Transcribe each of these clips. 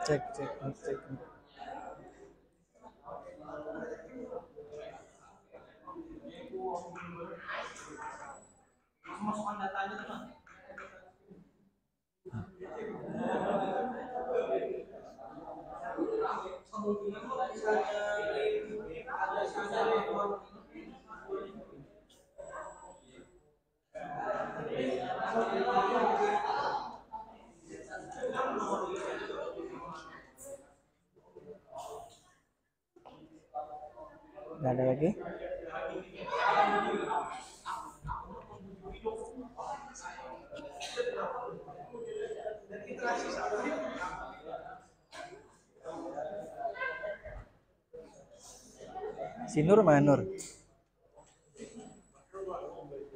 Cek, cek, cek. Nggak ada lagi. Si Nur mana Nur?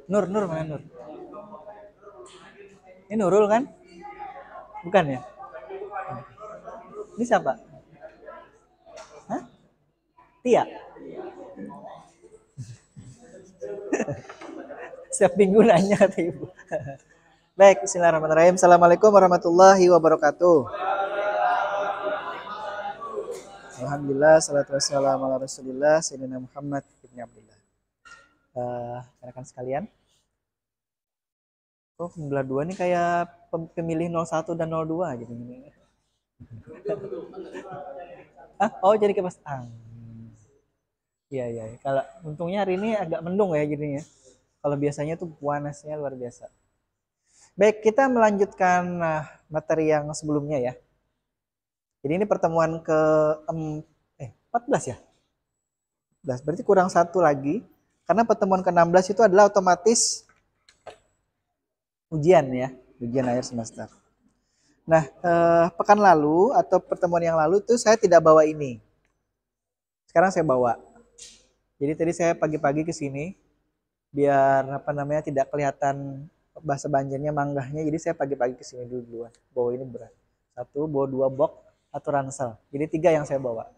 Nur mana Nur? Ini Nurul kan? Bukan ya? Ini siapa? Hah? Tia? Setiap minggu nanya kata ibu. Baik, bismillahirrahmanirrahim. Assalamualaikum warahmatullahi wabarakatuh. Alhamdulillah, salatu wassalamu ala rasulillah, Sayyidina Muhammad ibn Abdullah. Rekan sekalian, kok Formula 2 nih kayak pemilih 01 dan 02 gitu. Oh jadi ke Mas Ang. Iya iya. Kalau untungnya hari ini agak mendung ya jadinya. Kalau biasanya tuh panasnya luar biasa. Baik, kita melanjutkan materi yang sebelumnya ya. Jadi ini pertemuan ke 14 ya? 14. Berarti kurang satu lagi. Karena pertemuan ke-16 itu adalah otomatis ujian ya, ujian akhir semester. Nah, pekan lalu atau pertemuan yang lalu tuh saya tidak bawa ini. Sekarang saya bawa. Jadi tadi saya pagi-pagi ke sini biar tidak kelihatan bahasa Banjarnya manggahnya. Jadi saya pagi-pagi ke sini duluan. Bawa ini berat. Satu, bawa 2 box atau ransel. Jadi 3 yang saya bawa.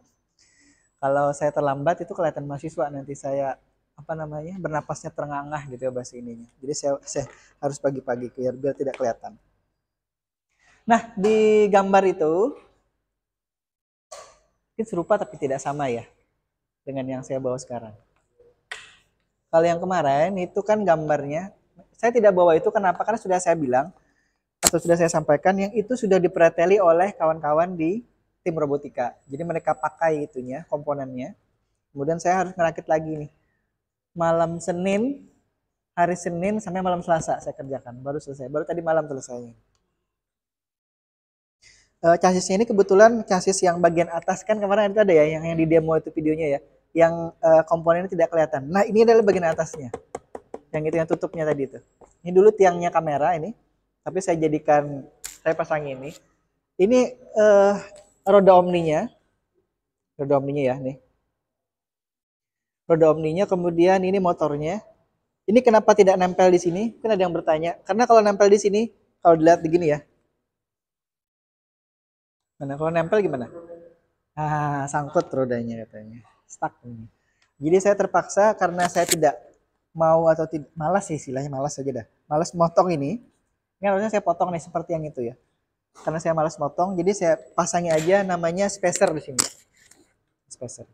Kalau saya terlambat itu kelihatan mahasiswa nanti saya bernapasnya terengah-engah gitu ya bahasa ininya. Jadi saya harus pagi-pagi biar tidak kelihatan. Nah, di gambar itu mungkin serupa tapi tidak sama ya dengan yang saya bawa sekarang. Kalau yang kemarin itu kan gambarnya, saya tidak bawa itu kenapa? Karena sudah saya bilang atau sudah saya sampaikan yang itu sudah dipreteli oleh kawan-kawan di tim robotika. Jadi mereka pakai itunya, komponennya. Kemudian saya harus ngerakit lagi nih. Malam Senin, hari Senin sampai malam Selasa saya kerjakan, baru selesai. Baru tadi malam selesai. Chassisnya ini kebetulan chassis yang bagian atas kan kemarin itu ada ya yang di demo itu videonya ya, yang komponennya tidak kelihatan. Nah ini adalah bagian atasnya, yang itu yang tutupnya tadi itu. Ini dulu tiangnya kamera ini, tapi saya pasang ini. Ini roda omninya ya nih. Roda omninya, kemudian ini motornya. Ini kenapa tidak nempel di sini? Kan ada yang bertanya. Karena kalau nempel di sini, kalau dilihat begini ya. Mana kalau nempel gimana? Sangkut rodanya katanya. Stuck ini. Jadi saya terpaksa karena saya tidak mau atau tidak malas sih istilahnya, malas saja dah. Malas motong ini. Ini harusnya saya potong nih seperti yang itu ya. Karena saya malas motong, jadi saya pasangi aja namanya spacer di sini. Spacer.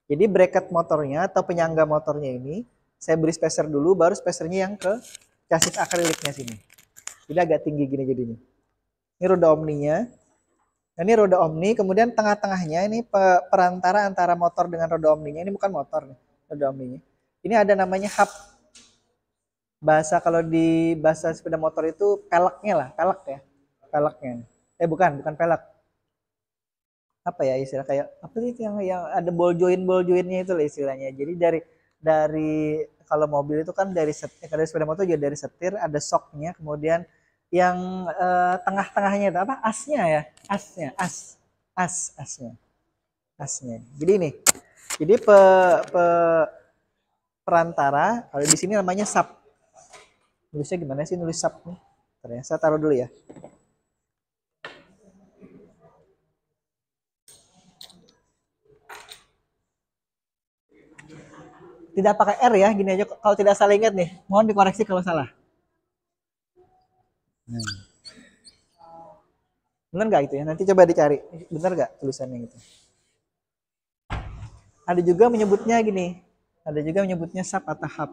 Jadi bracket motornya atau penyangga motornya ini saya beri spacer dulu, baru spacernya yang ke chassis akriliknya sini. Jadi agak tinggi gini jadinya. Ini roda omninya. Nah, ini roda omni, kemudian tengah-tengahnya ini perantara antara motor dengan roda omninya. Ini bukan motor nih, roda omninya. Ini ada namanya hub. Kalau di bahasa sepeda motor itu peleknya lah, pelek ya. Peleknya. Bukan pelek. Apa ya istilah kayak apa sih yang ada ball joinnya itu lah istilahnya. Jadi dari kalau mobil itu kan dari sepeda motor juga dari setir, ada shocknya, kemudian yang tengah-tengahnya itu apa? Asnya. Jadi ini. Jadi perantara, kalau di sini namanya sub. Nulisnya gimana sih nulis sub nih? Ternyata saya taruh dulu ya. Tidak pakai R ya, gini aja kalau tidak salah ingat nih. Mohon dikoreksi kalau salah. Bener nggak itu ya? Nanti coba dicari. Bener nggak tulisannya gitu? Ada juga menyebutnya gini. Ada juga menyebutnya sub atau hub.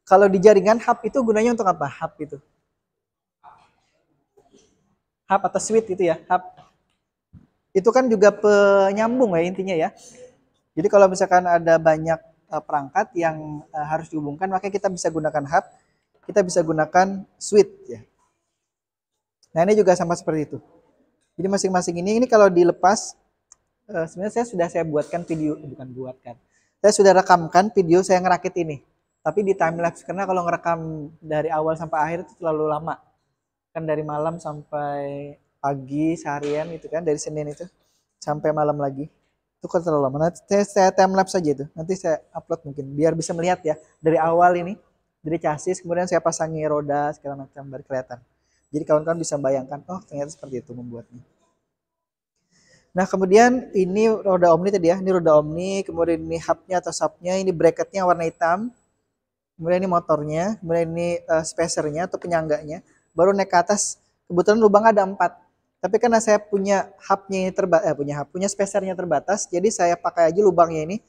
Kalau di jaringan hub itu gunanya untuk apa? Hub itu. Hub atau switch itu ya. Hub. Itu kan juga penyambung ya intinya ya. Jadi kalau misalkan ada banyak perangkat yang harus dihubungkan, maka kita bisa gunakan hub, kita bisa gunakan switch ya. Nah ini juga sama seperti itu. Jadi masing-masing ini kalau dilepas, sebenarnya saya buatkan video, bukan buatkan. Saya sudah rekamkan video saya ngerakit ini. Tapi di time lapse karena kalau ngerekam dari awal sampai akhir itu terlalu lama. Kan dari malam sampai pagi seharian itu kan, dari Senin itu sampai malam lagi. Itu kan terlalu lama. Nanti saya time lapse saja itu. Nanti saya upload mungkin biar bisa melihat ya dari awal ini, dari chassis kemudian saya pasangi roda segala macam biar kelihatan. Jadi kawan-kawan bisa bayangkan, oh ternyata seperti itu membuatnya. Nah kemudian ini roda Omni tadi ya, ini roda Omni, kemudian ini hubnya atau subnya, ini bracketnya warna hitam, kemudian ini motornya, kemudian ini spacernya atau penyangganya, baru naik ke atas. Kebetulan lubang ada 4, tapi karena saya punya hubnya ini punya spacernya terbatas, jadi saya pakai aja lubangnya ini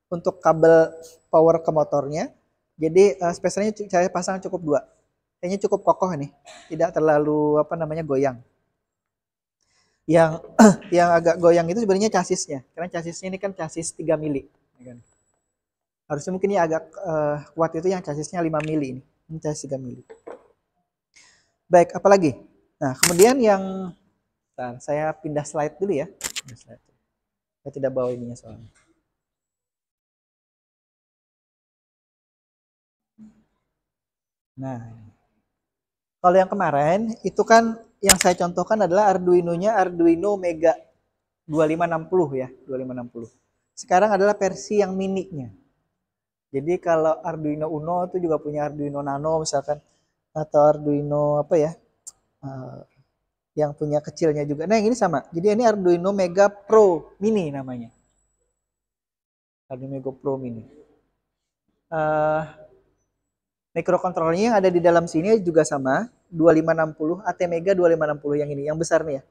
untuk kabel power ke motornya. Jadi spacernya saya pasang cukup 2, kayaknya cukup kokoh nih, tidak terlalu goyang. Yang agak goyang itu sebenarnya chassisnya, karena chassisnya ini kan chassis 3 mili. Harusnya mungkin yang agak kuat itu yang chassisnya 5 mili ini chassis 3 mili. Baik, apalagi? Nah, kemudian yang saya pindah slide dulu ya. Saya tidak bawa ininya soalnya. Nah, kalau yang kemarin itu kan yang saya contohkan adalah Arduino-nya Arduino Mega 2560 ya, 2560. Sekarang adalah versi yang mini-nya. Jadi kalau Arduino Uno itu juga punya Arduino Nano misalkan, atau Arduino yang punya kecilnya juga. Nah yang ini sama. Jadi ini Arduino Mega Pro Mini namanya. Arduino Mega Pro Mini. Microcontrollernya yang ada di dalam sini juga sama. 2560 ATmega 2560 yang ini, yang besar nih ya.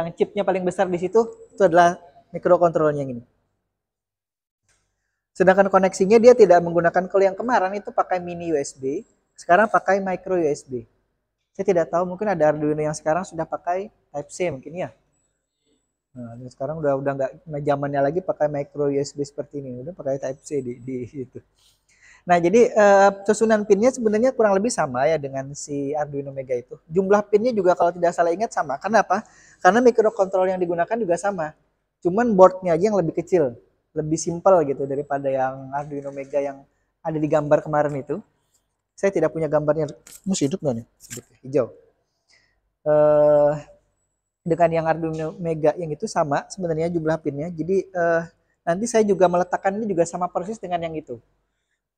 Yang chipnya paling besar di situ itu adalah microcontrollernya yang ini. Sedangkan koneksinya dia tidak menggunakan, kalau yang kemarin itu pakai mini USB, sekarang pakai micro USB. Saya tidak tahu, mungkin ada Arduino yang sekarang sudah pakai Type C mungkin ya. Nah, sekarang udah nggak zamannya lagi pakai micro USB seperti ini, udah pakai Type C di itu. Nah, jadi susunan pinnya sebenarnya kurang lebih sama ya dengan si Arduino Mega itu. Jumlah pinnya juga kalau tidak salah ingat sama. Karena apa? Karena microcontroller yang digunakan juga sama. Cuman boardnya aja yang lebih kecil, lebih simpel gitu daripada yang Arduino Mega yang ada di gambar kemarin itu. Saya tidak punya gambarnya. Masih hidup nggak nih? Hidup, hijau. Dengan yang Arduino Mega yang itu sama sebenarnya jumlah pinnya. Jadi nanti saya juga meletakkan ini juga sama persis dengan yang itu.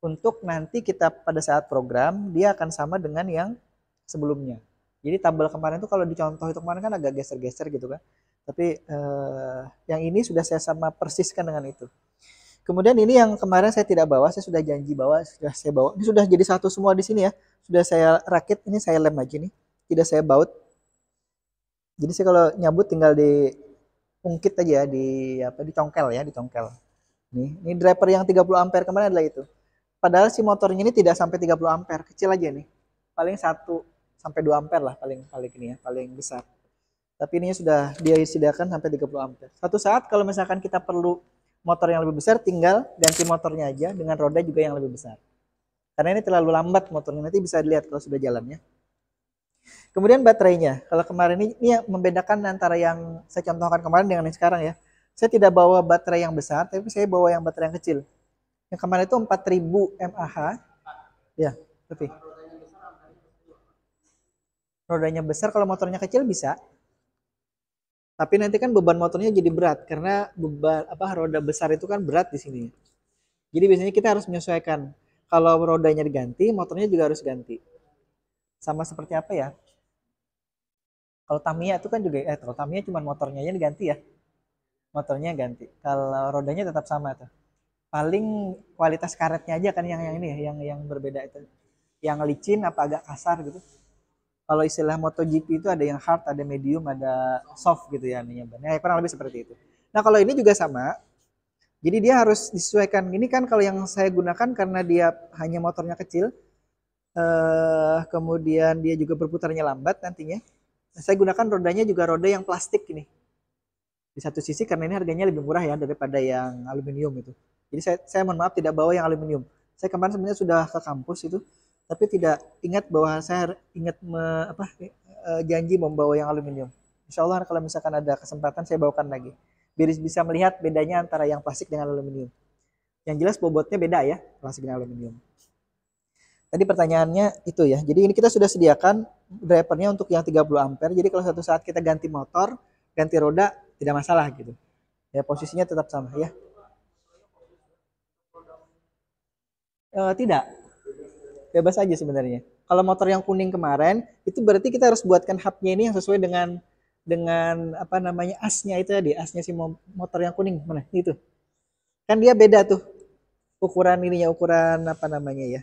Untuk nanti kita pada saat program dia akan sama dengan yang sebelumnya. Jadi tabel kemarin itu kalau dicontoh itu kemarin kan agak geser-geser gitu kan. Tapi yang ini sudah saya sama persiskan dengan itu. Kemudian ini yang kemarin saya tidak bawa, saya sudah janji bawa, sudah saya bawa. Ini sudah jadi satu semua di sini ya. Sudah saya rakit, ini saya lem aja nih. Tidak saya baut. Jadi saya kalau nyabut tinggal diungkit aja dicongkel ya, dicongkel. Ini driver yang 30 ampere kemarin adalah itu. Padahal si motornya ini tidak sampai 30 ampere, kecil aja nih. Paling 1 sampai 2 ampere lah paling ini ya, paling besar. Tapi ini sudah dia sediakan sampai 30 ampere. Suatu saat kalau misalkan kita perlu motor yang lebih besar, tinggal ganti motornya aja dengan roda juga yang lebih besar. Karena ini terlalu lambat motornya, nanti bisa dilihat kalau sudah jalannya. Kemudian baterainya. Kalau kemarin ini yang membedakan antara yang saya contohkan kemarin dengan yang sekarang ya. Saya tidak bawa baterai yang besar, tapi saya bawa yang baterai yang kecil. Yang kemarin itu 4000 mAh. Ya, tapi rodanya besar, kalau motornya kecil bisa. Tapi nanti kan beban motornya jadi berat karena beban roda besar itu kan berat di sini. Jadi biasanya kita harus menyesuaikan. Kalau rodanya diganti, motornya juga harus ganti. Sama seperti apa ya? Kalau Tamiya itu kan juga kalau Tamiya cuma motornya aja diganti ya. Motornya ganti. Kalau rodanya tetap sama tuh. Paling kualitas karetnya aja kan yang ini yang berbeda itu. yang licin apa agak kasar gitu. Kalau istilah MotoGP itu ada yang hard, ada medium, ada soft gitu ya ininya. Ya, kurang lebih seperti itu. Nah, kalau ini juga sama. Jadi dia harus disesuaikan. Ini kan kalau yang saya gunakan karena dia hanya motornya kecil, kemudian dia juga berputarnya lambat nantinya. Nah, saya gunakan rodanya juga roda yang plastik ini. Di satu sisi karena ini harganya lebih murah ya daripada yang aluminium itu. Jadi saya mohon maaf tidak bawa yang aluminium. Saya kemarin sebenarnya sudah ke kampus itu, tapi tidak ingat bahwa saya ingat janji membawa yang aluminium. Insya Allah kalau misalkan ada kesempatan saya bawakan lagi. Biar bisa melihat bedanya antara yang plastik dengan aluminium. Yang jelas bobotnya beda ya, plastik dan aluminium. Tadi pertanyaannya itu ya. Jadi ini kita sudah sediakan drivernya untuk yang 30 ampere. Jadi kalau suatu saat kita ganti motor, ganti roda, tidak masalah gitu. Ya posisinya tetap sama ya. Tidak, bebas aja sebenarnya. Kalau motor yang kuning kemarin, itu berarti kita harus buatkan hubnya ini yang sesuai dengan apa namanya asnya itu tadi, asnya si motor yang kuning mana itu. Kan dia beda tuh ukuran ininya, ukuran apa namanya ya.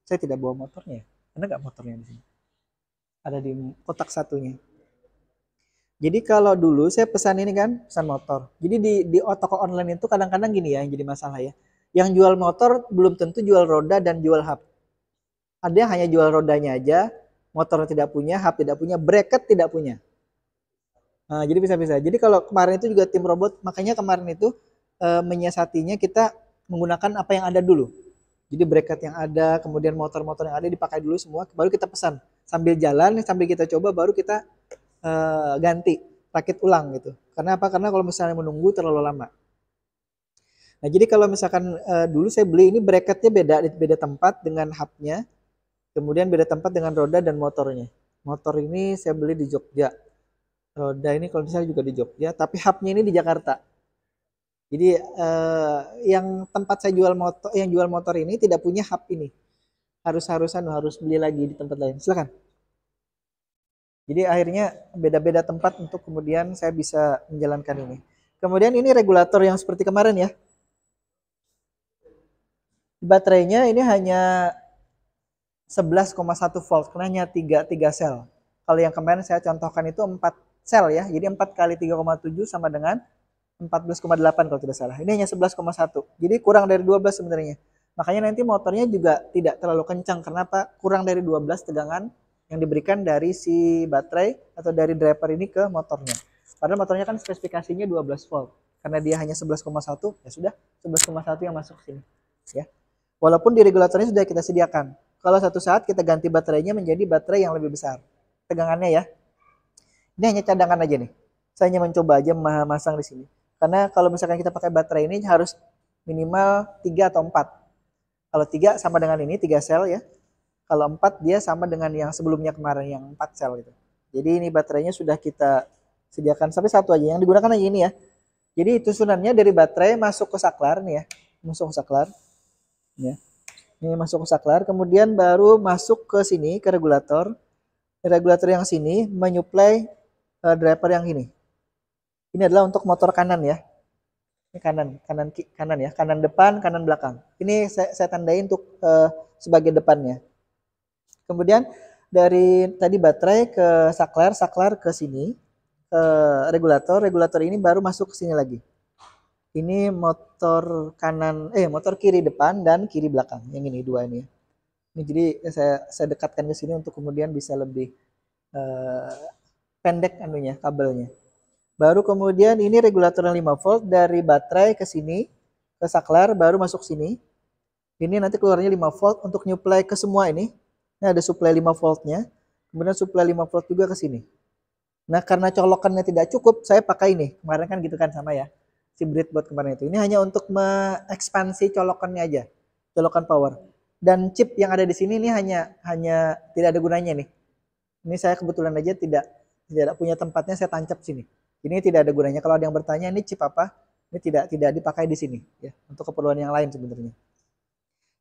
Saya tidak bawa motornya, karena nggak motornya di sini. Ada di kotak satunya. Jadi kalau dulu saya pesan ini kan, pesan motor. Jadi di toko online itu kadang-kadang gini ya yang jadi masalah ya. Yang jual motor belum tentu jual roda dan jual hub. Ada yang hanya jual rodanya aja, motor tidak punya, hub tidak punya, bracket tidak punya. Nah, jadi bisa-bisa. Jadi kalau kemarin itu juga tim robot, makanya kemarin itu menyiasatinya kita menggunakan apa yang ada dulu. Jadi bracket yang ada, kemudian motor-motor yang ada dipakai dulu semua, baru kita pesan. Sambil jalan, sambil kita coba, baru kita ganti, rakit ulang gitu. Karena apa? Karena kalau misalnya menunggu terlalu lama. Nah, jadi kalau misalkan dulu saya beli ini bracketnya beda tempat dengan hubnya, kemudian beda tempat dengan roda dan motornya. Motor ini saya beli di Jogja. Roda ini kalau misalnya juga di Jogja, tapi hubnya ini di Jakarta. Jadi yang tempat saya jual motor, yang jual motor ini tidak punya hub ini. Harus beli lagi di tempat lain. Silakan. Jadi akhirnya beda-beda tempat untuk kemudian saya bisa menjalankan ini. Kemudian ini regulator yang seperti kemarin ya. Baterainya ini hanya 11,1 volt, karena hanya 3 sel. Kalau yang kemarin saya contohkan itu 4 sel ya. Jadi 4 kali 3,7 sama dengan 14,8 kalau tidak salah. Ini hanya 11,1. Jadi kurang dari 12 sebenarnya. Makanya nanti motornya juga tidak terlalu kencang. Kenapa? Kurang dari 12 tegangan yang diberikan dari si baterai atau dari driver ini ke motornya. Padahal motornya kan spesifikasinya 12 volt. Karena dia hanya 11,1, ya sudah 11,1 yang masuk sini. Ya. Walaupun di regulatornya sudah kita sediakan. Kalau satu saat kita ganti baterainya menjadi baterai yang lebih besar. Tegangannya ya. Ini hanya cadangan aja nih. Saya hanya mencoba aja masang di sini. Karena kalau misalkan kita pakai baterai ini harus minimal 3 atau 4. Kalau 3 sama dengan ini 3 sel ya. Kalau 4 dia sama dengan yang sebelumnya kemarin yang 4 sel gitu. Jadi ini baterainya sudah kita sediakan sampai satu aja. Yang digunakan aja ini ya. Jadi tusunannya dari baterai masuk ke saklar nih ya. Masuk ke saklar. Ya. Ini masuk ke saklar, kemudian baru masuk ke sini ke regulator. Regulator yang sini menyuplai driver yang ini. Ini adalah untuk motor kanan ya. Ini kanan ya, kanan depan, kanan belakang. Ini saya tandai untuk sebagai depannya. Kemudian dari tadi baterai ke saklar, saklar ke sini ke regulator ini baru masuk ke sini lagi. Ini motor motor kiri depan dan kiri belakang. Yang ini dua ini. Ini jadi saya dekatkan ke sini untuk kemudian bisa lebih pendek kabelnya. Baru kemudian ini regulator yang 5 volt dari baterai ke sini ke saklar baru masuk sini. Ini nanti keluarnya 5 volt untuk nyuplai ke semua ini. Ini ada supply 5 voltnya. Kemudian supply 5 volt juga ke sini. Nah, karena colokannya tidak cukup, saya pakai ini. Kemarin kan gitu kan sama ya. Si breadboard kemarin itu. Ini hanya untuk mengekspansi colokannya aja. Colokan power. Dan chip yang ada di sini ini hanya tidak ada gunanya nih. Ini saya kebetulan aja tidak punya tempatnya, saya tancap sini. Ini tidak ada gunanya. Kalau ada yang bertanya ini chip apa? Ini tidak dipakai di sini ya, untuk keperluan yang lain sebenarnya.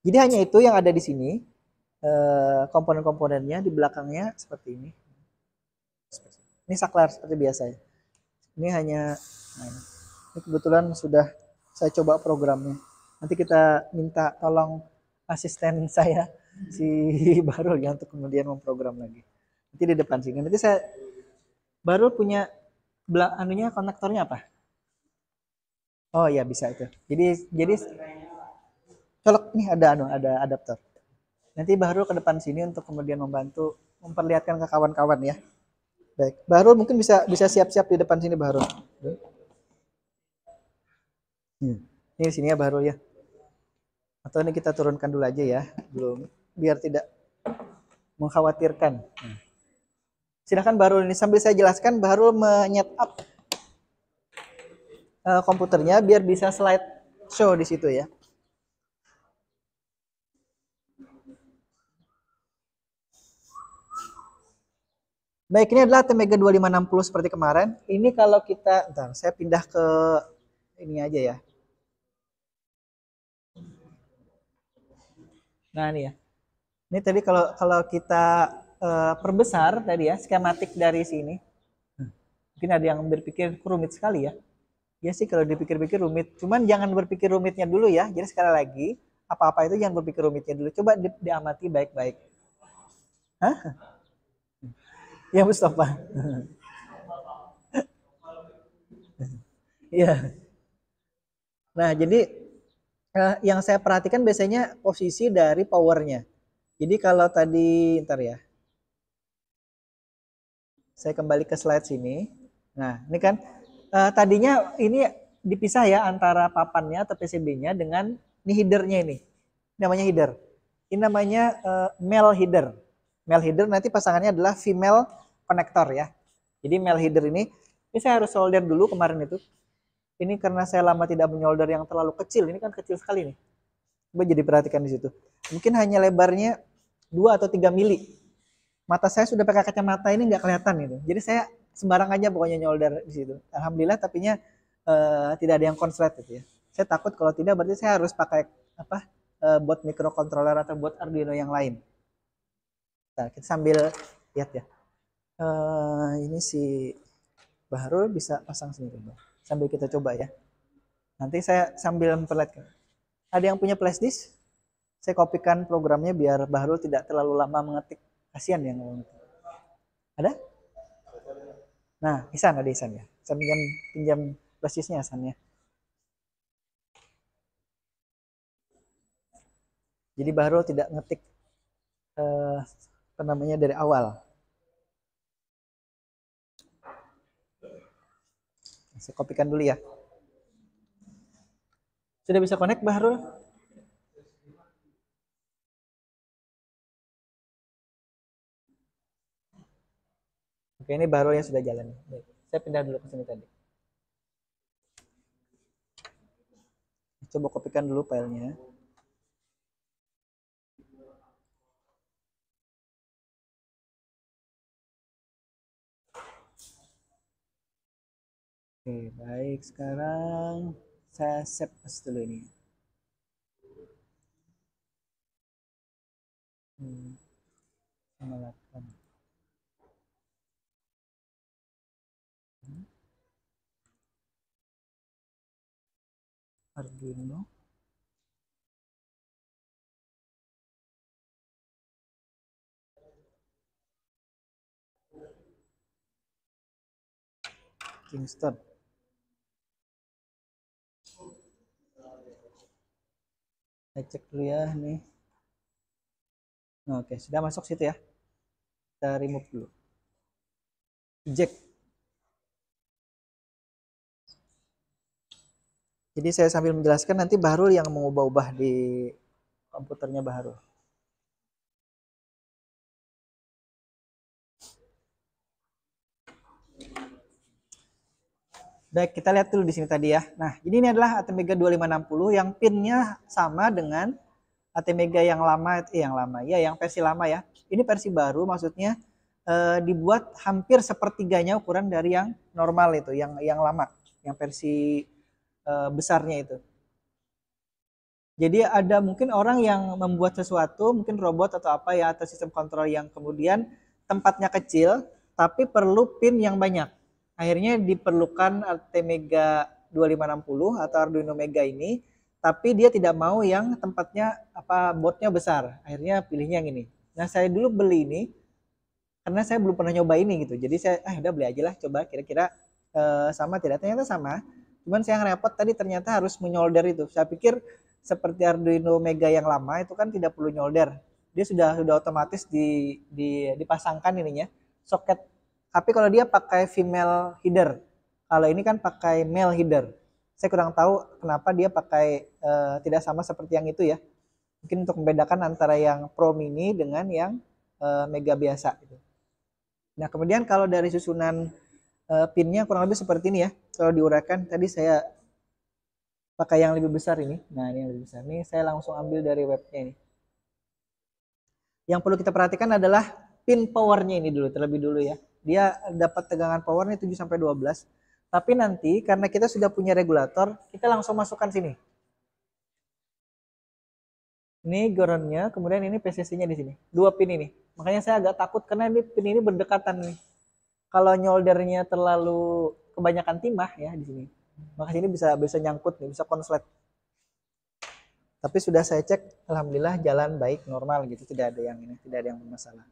Jadi hanya itu yang ada di sini. Komponen-komponennya di belakangnya seperti ini. Ini saklar seperti biasa ya. Ini hanya ini kebetulan sudah saya coba programnya. Nanti kita minta tolong asisten saya si Barul ya untuk kemudian memprogram lagi. Nanti di depan sini. Nanti saya Barul punya anunya konektornya apa? Oh iya bisa itu. Jadi colok nih ada adaptor. Nanti Bahrul ke depan sini untuk kemudian membantu memperlihatkan ke kawan-kawan ya. Baik, Bahrul mungkin bisa siap-siap di depan sini Bahrul. Ini sini ya Bahrul ya. Atau ini kita turunkan dulu aja ya, belum biar tidak mengkhawatirkan. Silahkan Bahrul ini sambil saya jelaskan Bahrul menyet up komputernya biar bisa slide show di situ ya. Baik, ini adalah Atmega 2560 seperti kemarin. Ini kalau kita, bentar, saya pindah ke ini aja ya. Nah, ini ya. Ini tadi kalau kita perbesar tadi ya, skematik dari sini. Mungkin ada yang berpikir rumit sekali ya. Ya sih kalau dipikir-pikir rumit. Cuman jangan berpikir rumitnya dulu ya. Jadi sekali lagi, apa-apa itu jangan berpikir rumitnya dulu. Coba diamati baik-baik. Hah? Ya Mustafa. Iya. Nah, jadi yang saya perhatikan biasanya posisi dari powernya. Jadi kalau tadi, ntar ya. Saya kembali ke slide sini. Nah, ini kan tadinya ini dipisah ya antara papannya atau PCB-nya dengan ini header-nya ini. Namanya header. Ini namanya male header. Male header nanti pasangannya adalah female connector ya. Jadi male header ini saya harus solder dulu kemarin itu. Ini karena saya lama tidak menyolder yang terlalu kecil. Ini kan kecil sekali nih. Coba jadi perhatikan di situ. Mungkin hanya lebarnya 2 atau 3 mili. Mata saya sudah pakai kacamata ini nggak kelihatan gitu. Jadi saya sembarang aja pokoknya nyolder di situ. Alhamdulillah tapinya tidak ada yang konslet gitu ya. Saya takut kalau tidak berarti saya harus pakai apa buat microcontroller atau buat Arduino yang lain. Nah, kita sambil lihat ya. Ini si Bahrul bisa pasang sini coba. Sambil kita coba ya. Nanti saya sambil memperlihatkan. Ada yang punya flash disk? Saya kopikan programnya biar Bahrul tidak terlalu lama mengetik. Kasihan yang mengetik. Ada? Nah, Ihsan ada Ihsan ya. Saya pinjam flash disknya Ihsan ya. Jadi Bahrul tidak ngetik apa namanya dari awal. Saya kopikan dulu ya. Sudah bisa connect Bahrul? Oke, ini Bahrul yang sudah jalan. Baik. Saya pindah dulu ke sini tadi. Coba kopikan dulu filenya. Oke, baik. Sekarang saya save dulu ini. Arduino. Kingston. Saya cek dulu ya nih. Oke, sudah masuk situ ya. Kita remove dulu. Eject. Jadi saya sambil menjelaskan nanti Bahrul yang mengubah-ubah di komputernya Bahrul. Baik, kita lihat dulu di sini tadi ya. Nah, jadi ini adalah Atmega 2560 yang pinnya sama dengan Atmega yang lama, yang versi lama ya. Ini versi baru, maksudnya dibuat hampir sepertiganya ukuran dari yang normal itu, yang lama, yang versi besarnya itu. Jadi ada mungkin orang yang membuat sesuatu, mungkin robot atau apa ya, atau sistem kontrol yang kemudian tempatnya kecil, tapi perlu pin yang banyak. Akhirnya diperlukan Atmega 2560 atau Arduino Mega ini tapi dia tidak mau yang tempatnya boardnya besar. Akhirnya pilihnya yang ini. Nah, saya dulu beli ini karena saya belum pernah nyoba ini gitu. Jadi saya udah beli aja lah, coba kira-kira sama tidak. Ternyata sama. Cuman saya yang repot tadi ternyata harus menyolder itu. Saya pikir seperti Arduino Mega yang lama itu kan tidak perlu nyolder. Dia sudah otomatis dipasangkan ininya soket. Tapi kalau dia pakai female header, kalau ini kan pakai male header. Saya kurang tahu kenapa dia pakai tidak sama seperti yang itu ya. Mungkin untuk membedakan antara yang Pro Mini dengan yang Mega biasa gitu. Nah, kemudian kalau dari susunan pinnya kurang lebih seperti ini ya. Kalau diuraikan tadi saya pakai yang lebih besar ini. Nah, ini yang lebih besar. Ini saya langsung ambil dari webnya ini. Yang perlu kita perhatikan adalah pin powernya ini dulu, terlebih dulu ya. Dia dapat tegangan powernya 7 sampai 12. Tapi nanti karena kita sudah punya regulator, kita langsung masukkan sini. Ini groundnya, kemudian ini PCC-nya di sini. Dua pin ini. Makanya saya agak takut karena ini pin ini berdekatan nih. Kalau nyoldernya terlalu kebanyakan timah ya di sini, maka sini bisa nyangkut nih, bisa konslet. Tapi sudah saya cek, alhamdulillah jalan baik, normal gitu, tidak ada yang bermasalah.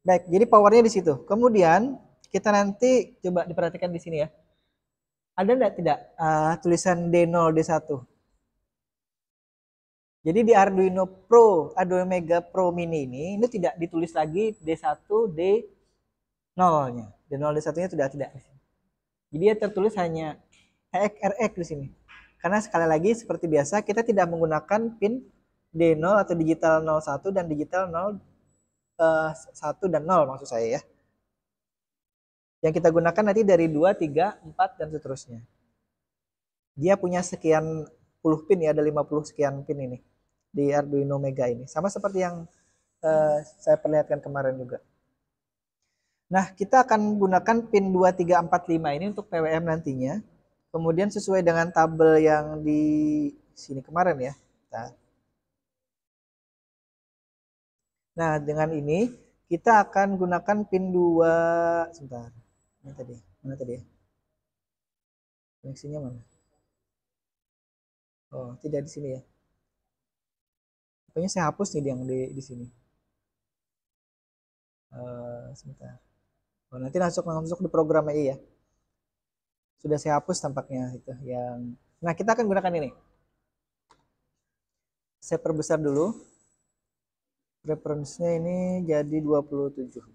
Baik, jadi powernya di situ. Kemudian kita nanti coba diperhatikan di sini ya. Ada enggak tidak tulisan D0 D1? Jadi di Arduino Pro, Arduino Mega Pro Mini ini tidak ditulis lagi D1 D0-nya. D0 D1-nya sudah tidak. Jadi dia tertulis hanya RX di sini. Karena sekali lagi seperti biasa kita tidak menggunakan pin D0 atau digital 01 dan digital 1 dan 0 maksud saya ya. Yang kita gunakan nanti dari 2, 3, 4 dan seterusnya. Dia punya sekian puluh pin ya, ada 50 sekian pin ini di Arduino Mega ini. Sama seperti yang saya perlihatkan kemarin juga. Nah, kita akan gunakan pin 2, 3, 4, 5 ini untuk PWM nantinya. Kemudian sesuai dengan tabel yang di sini kemarin ya. Nah, dengan ini kita akan gunakan pin 2. Sebentar. Mana tadi ya? Koneksinya mana? Oh, tidak di sini ya. Pokoknya saya hapus nih yang di sini. Sebentar. Oh, nanti masuk di program AI ya. Sudah saya hapus tampaknya itu yang. Nah, kita akan gunakan ini. Saya perbesar dulu. Reference-nya ini jadi 27.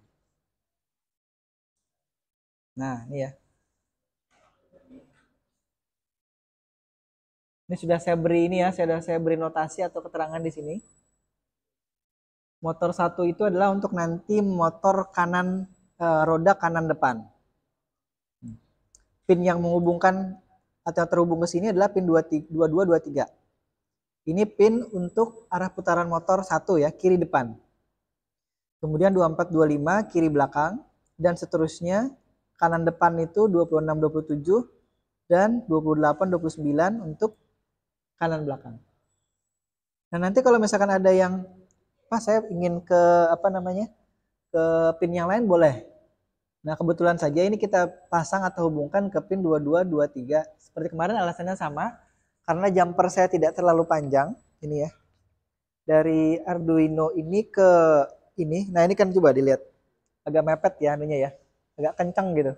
Nah, ini ya. Ini sudah saya beri ini ya, saya beri notasi atau keterangan di sini. Motor 1 itu adalah untuk nanti motor kanan roda kanan depan. Pin yang menghubungkan atau terhubung ke sini adalah pin 22, 23. Ini pin untuk arah putaran motor 1 ya, kiri depan. Kemudian 24, 25 kiri belakang dan seterusnya kanan depan itu 26, 27 dan 28, 29 untuk kanan belakang. Nah, nanti kalau misalkan ada yang saya ingin ke ke pin yang lain boleh. Nah, kebetulan saja ini kita pasang atau hubungkan ke pin 22, 23. Seperti kemarin alasannya sama, karena jumper saya tidak terlalu panjang, ini ya. Dari Arduino ini ke ini, nah ini kan coba dilihat. Agak mepet ya anunya ya, agak kencang gitu.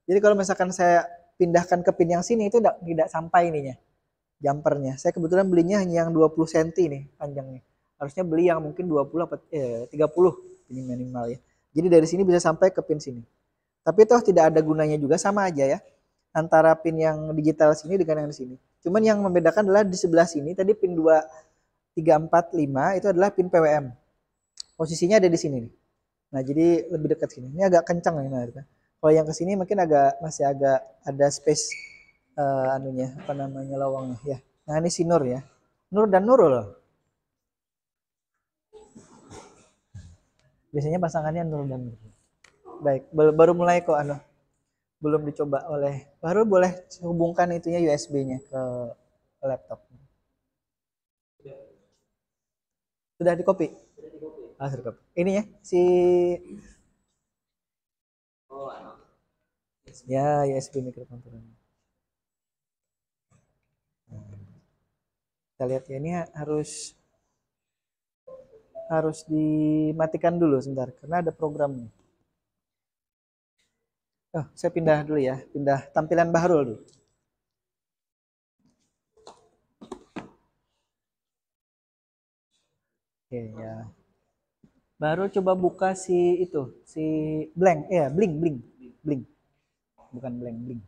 Jadi kalau misalkan saya pindahkan ke pin yang sini itu tidak sampai ininya, jumpernya. Saya kebetulan belinya hanya yang 20 cm nih panjangnya. Harusnya beli yang mungkin 20 atau 30 ini minimal ya. Jadi dari sini bisa sampai ke pin sini. Tapi toh tidak ada gunanya juga, sama aja ya. Antara pin yang digital sini dengan yang di sini. Cuman yang membedakan adalah di sebelah sini tadi pin 2, 3, 4, 5 itu adalah pin PWM. Posisinya ada di sini nih. Nah, jadi lebih dekat sini. Ini agak kencang nih. Nah, kalau yang ke sini mungkin masih agak ada space anunya, lawangnya ya. Nah, ini si Nur ya. Nur dan Nurul. Biasanya pasangannya Nur dan Nurul. Baik, baru mulai kok belum dicoba baru boleh hubungkan itunya USB-nya ke laptop. Sudah di copy? Sudah copy. Ini ya ya USB microcontroller. Kita lihat ya, ini harus harus dimatikan dulu sebentar karena ada program nih. Oh, saya pindah dulu ya, pindah tampilan Bahrul dulu. Oke ya. Baru coba buka si itu, si blank, ya bling bling bling, bukan blank bling.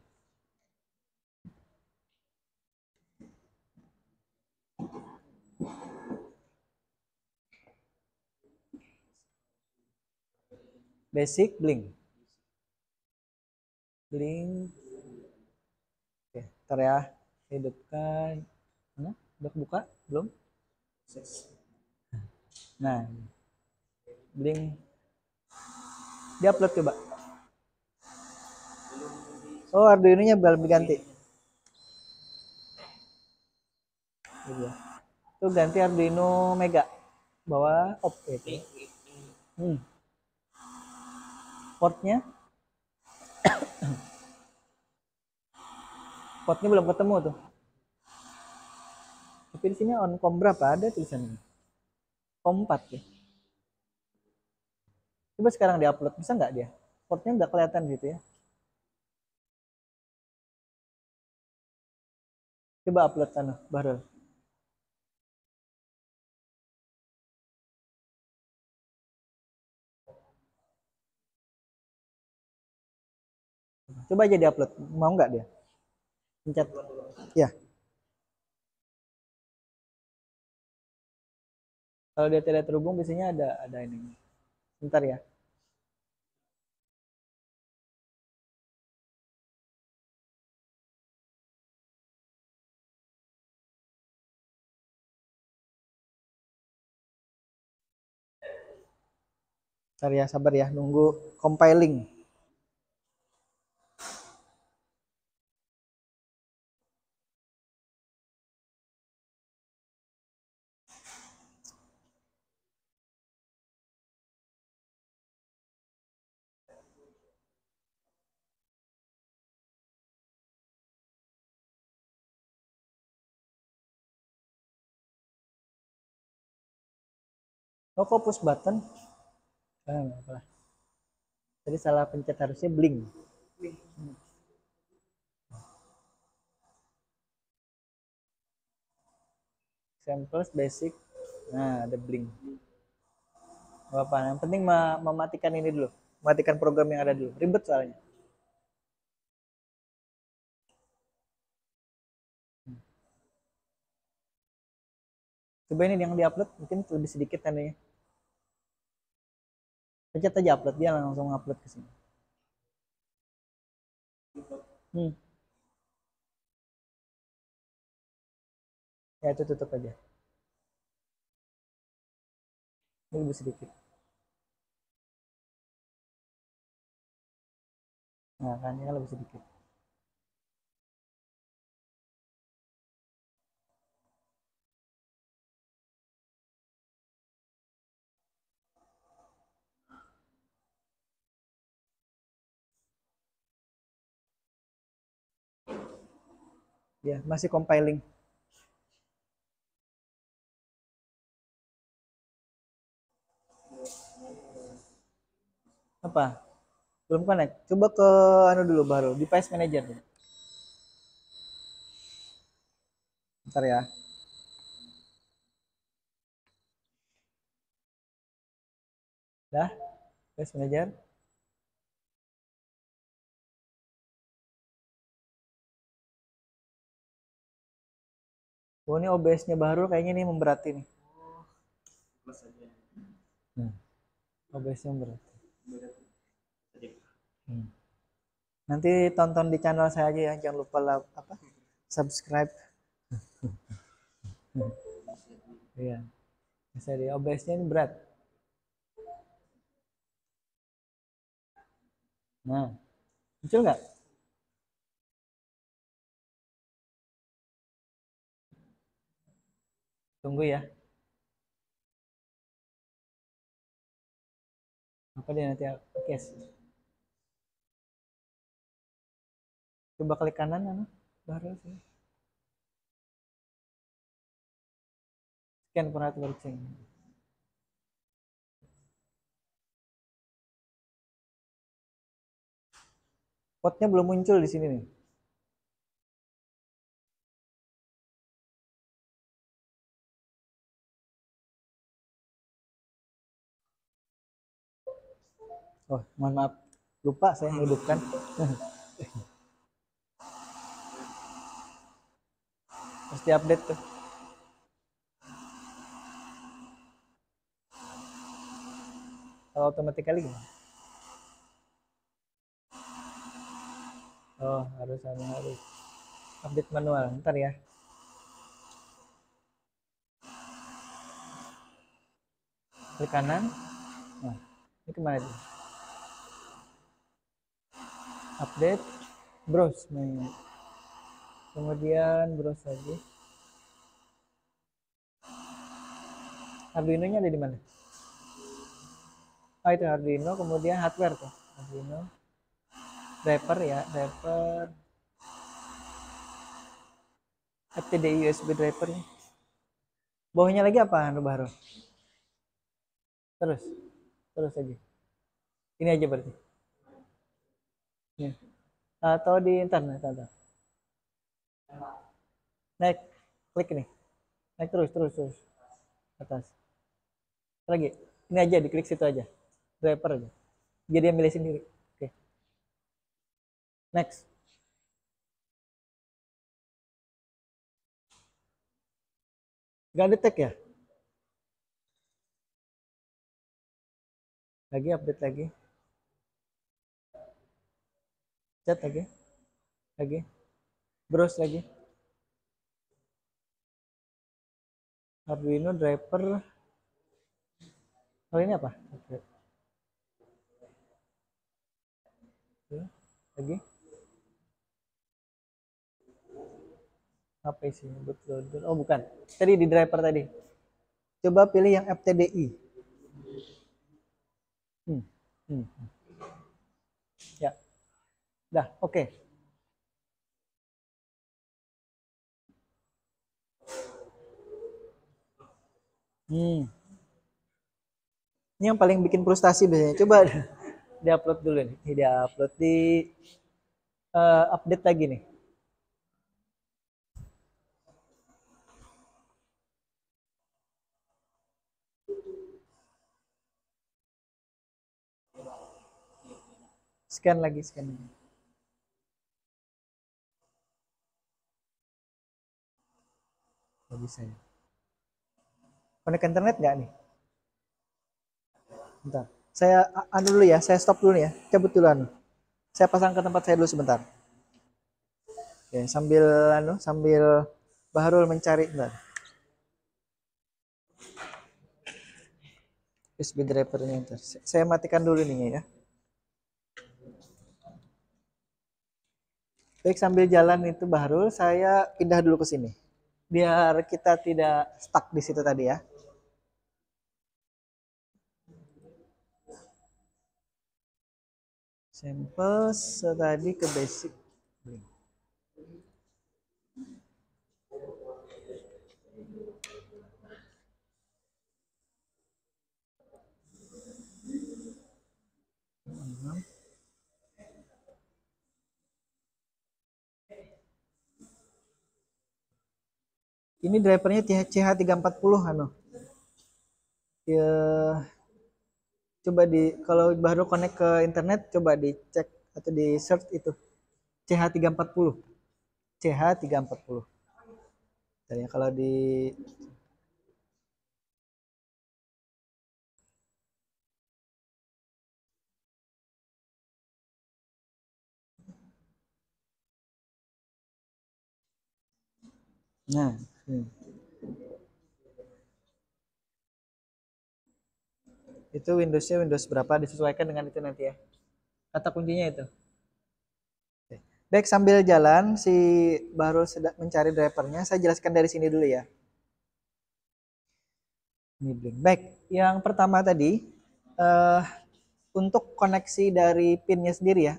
Basic bling, bling. Oke, ntar ya, hidupkan. Mana? Udah buka? Belum? Nah, bling, diupload coba. Oh, Arduino-nya belum diganti. Gitu ya. Itu ganti Arduino Mega. Bawah oke itu. Portnya, portnya belum ketemu tuh. Tapi di sini on com berapa ada tulisannya? Com 4 ya. Coba sekarang diupload, bisa nggak dia? Portnya nggak kelihatan gitu ya. Coba upload sana, baru. Coba aja diupload, mau nggak dia? Pencet. Ya, kalau dia tidak terhubung biasanya ada ini. Bentar ya. Bentar ya, sabar ya, nunggu compiling. Oh, kok push button? Nggak apa-apa. Tadi salah pencet, harusnya blink. Samples basic. Nah, ada blink. Gak apa, yang penting mematikan ini dulu. Mematikan program yang ada dulu. Ribet soalnya. Coba ini yang diupload mungkin lebih sedikit tandanya. Pencet aja upload, dia langsung upload ke sini. Hmm. Ya itu tutup aja. Ini lebih sedikit. Nah, kan ini kan lebih sedikit. Ya, masih compiling. Apa? Belum connect. Coba ke anu dulu baru, device manager. Bentar ya. Dah, device manager. Oh, ini OBS-nya baru kayaknya nih memberati nih. Hmm. OBS-nya memberati. Hmm. Nanti tonton di channel saya aja ya, jangan lupa apa? Subscribe. Iya. Bisa di OBS-nya ini berat. Nah, muncul nggak? Tunggu ya. Apa dia nanti? Oke. Coba klik kanan, anu, baru sih. Scan for hardware change. Potnya belum muncul di sini nih. Oh, mohon maaf. Lupa saya menghidupkan. Pasti update tuh. Kalau automatically gimana? Oh, harus update manual. Ntar ya. Klik kanan. Nah, ini kemana tuh? Update, browse. Kemudian browse lagi. Arduino-nya ada di mana? Oh, itu Arduino, kemudian hardware tuh. Arduino. Driver ya, driver. FTDI USB driver. Bawahnya lagi apa, Anu Baru? Terus. Terus aja. Ini aja berarti. Ya. Atau di internet atau. Naik, klik ini. Naik terus. Atas. Lagi. Ini aja, diklik situ aja. Driver aja. Jadi dia milih sendiri. Oke. Next. Gak detect ya? Lagi update lagi. Chat lagi. Lagi. Browse lagi. Arduino driver. Oh, ini apa? Oke. Lagi. Apa isinya? Bootloader. Oh, bukan. Tadi di driver tadi. Coba pilih yang FTDI. Hmm. Hmm. Ya. Dah, oke. Okay. Ini yang paling bikin frustasi biasanya. Coba di-upload dulu nih. Di-upload di update lagi nih. Scan lagi. Gak bisa ya. Connect internet nggak nih? Bentar. Saya anu dulu ya, saya stop dulu ya. Cabut dulu anu. Saya pasang ke tempat saya dulu sebentar. Oke, sambil Bahrul mencari bentar. USB drivernya ntar. Saya matikan dulu nih ya. Baik, sambil jalan itu Bahrul, saya pindah dulu ke sini. Biar kita tidak stuck di situ tadi ya. Sampel tadi ke basic. Ini drivernya CH340 anu. Ya, coba kalau baru connect ke internet coba dicek atau di search itu CH340. CH340. Tadi kalau di Nah, itu Windowsnya Windows berapa disesuaikan dengan itu nanti ya. Kata kuncinya itu. Baik, sambil jalan si baru sedang mencari drivernya, saya jelaskan dari sini dulu ya. Ini blink. Baik, yang pertama tadi untuk koneksi dari pinnya sendiri ya.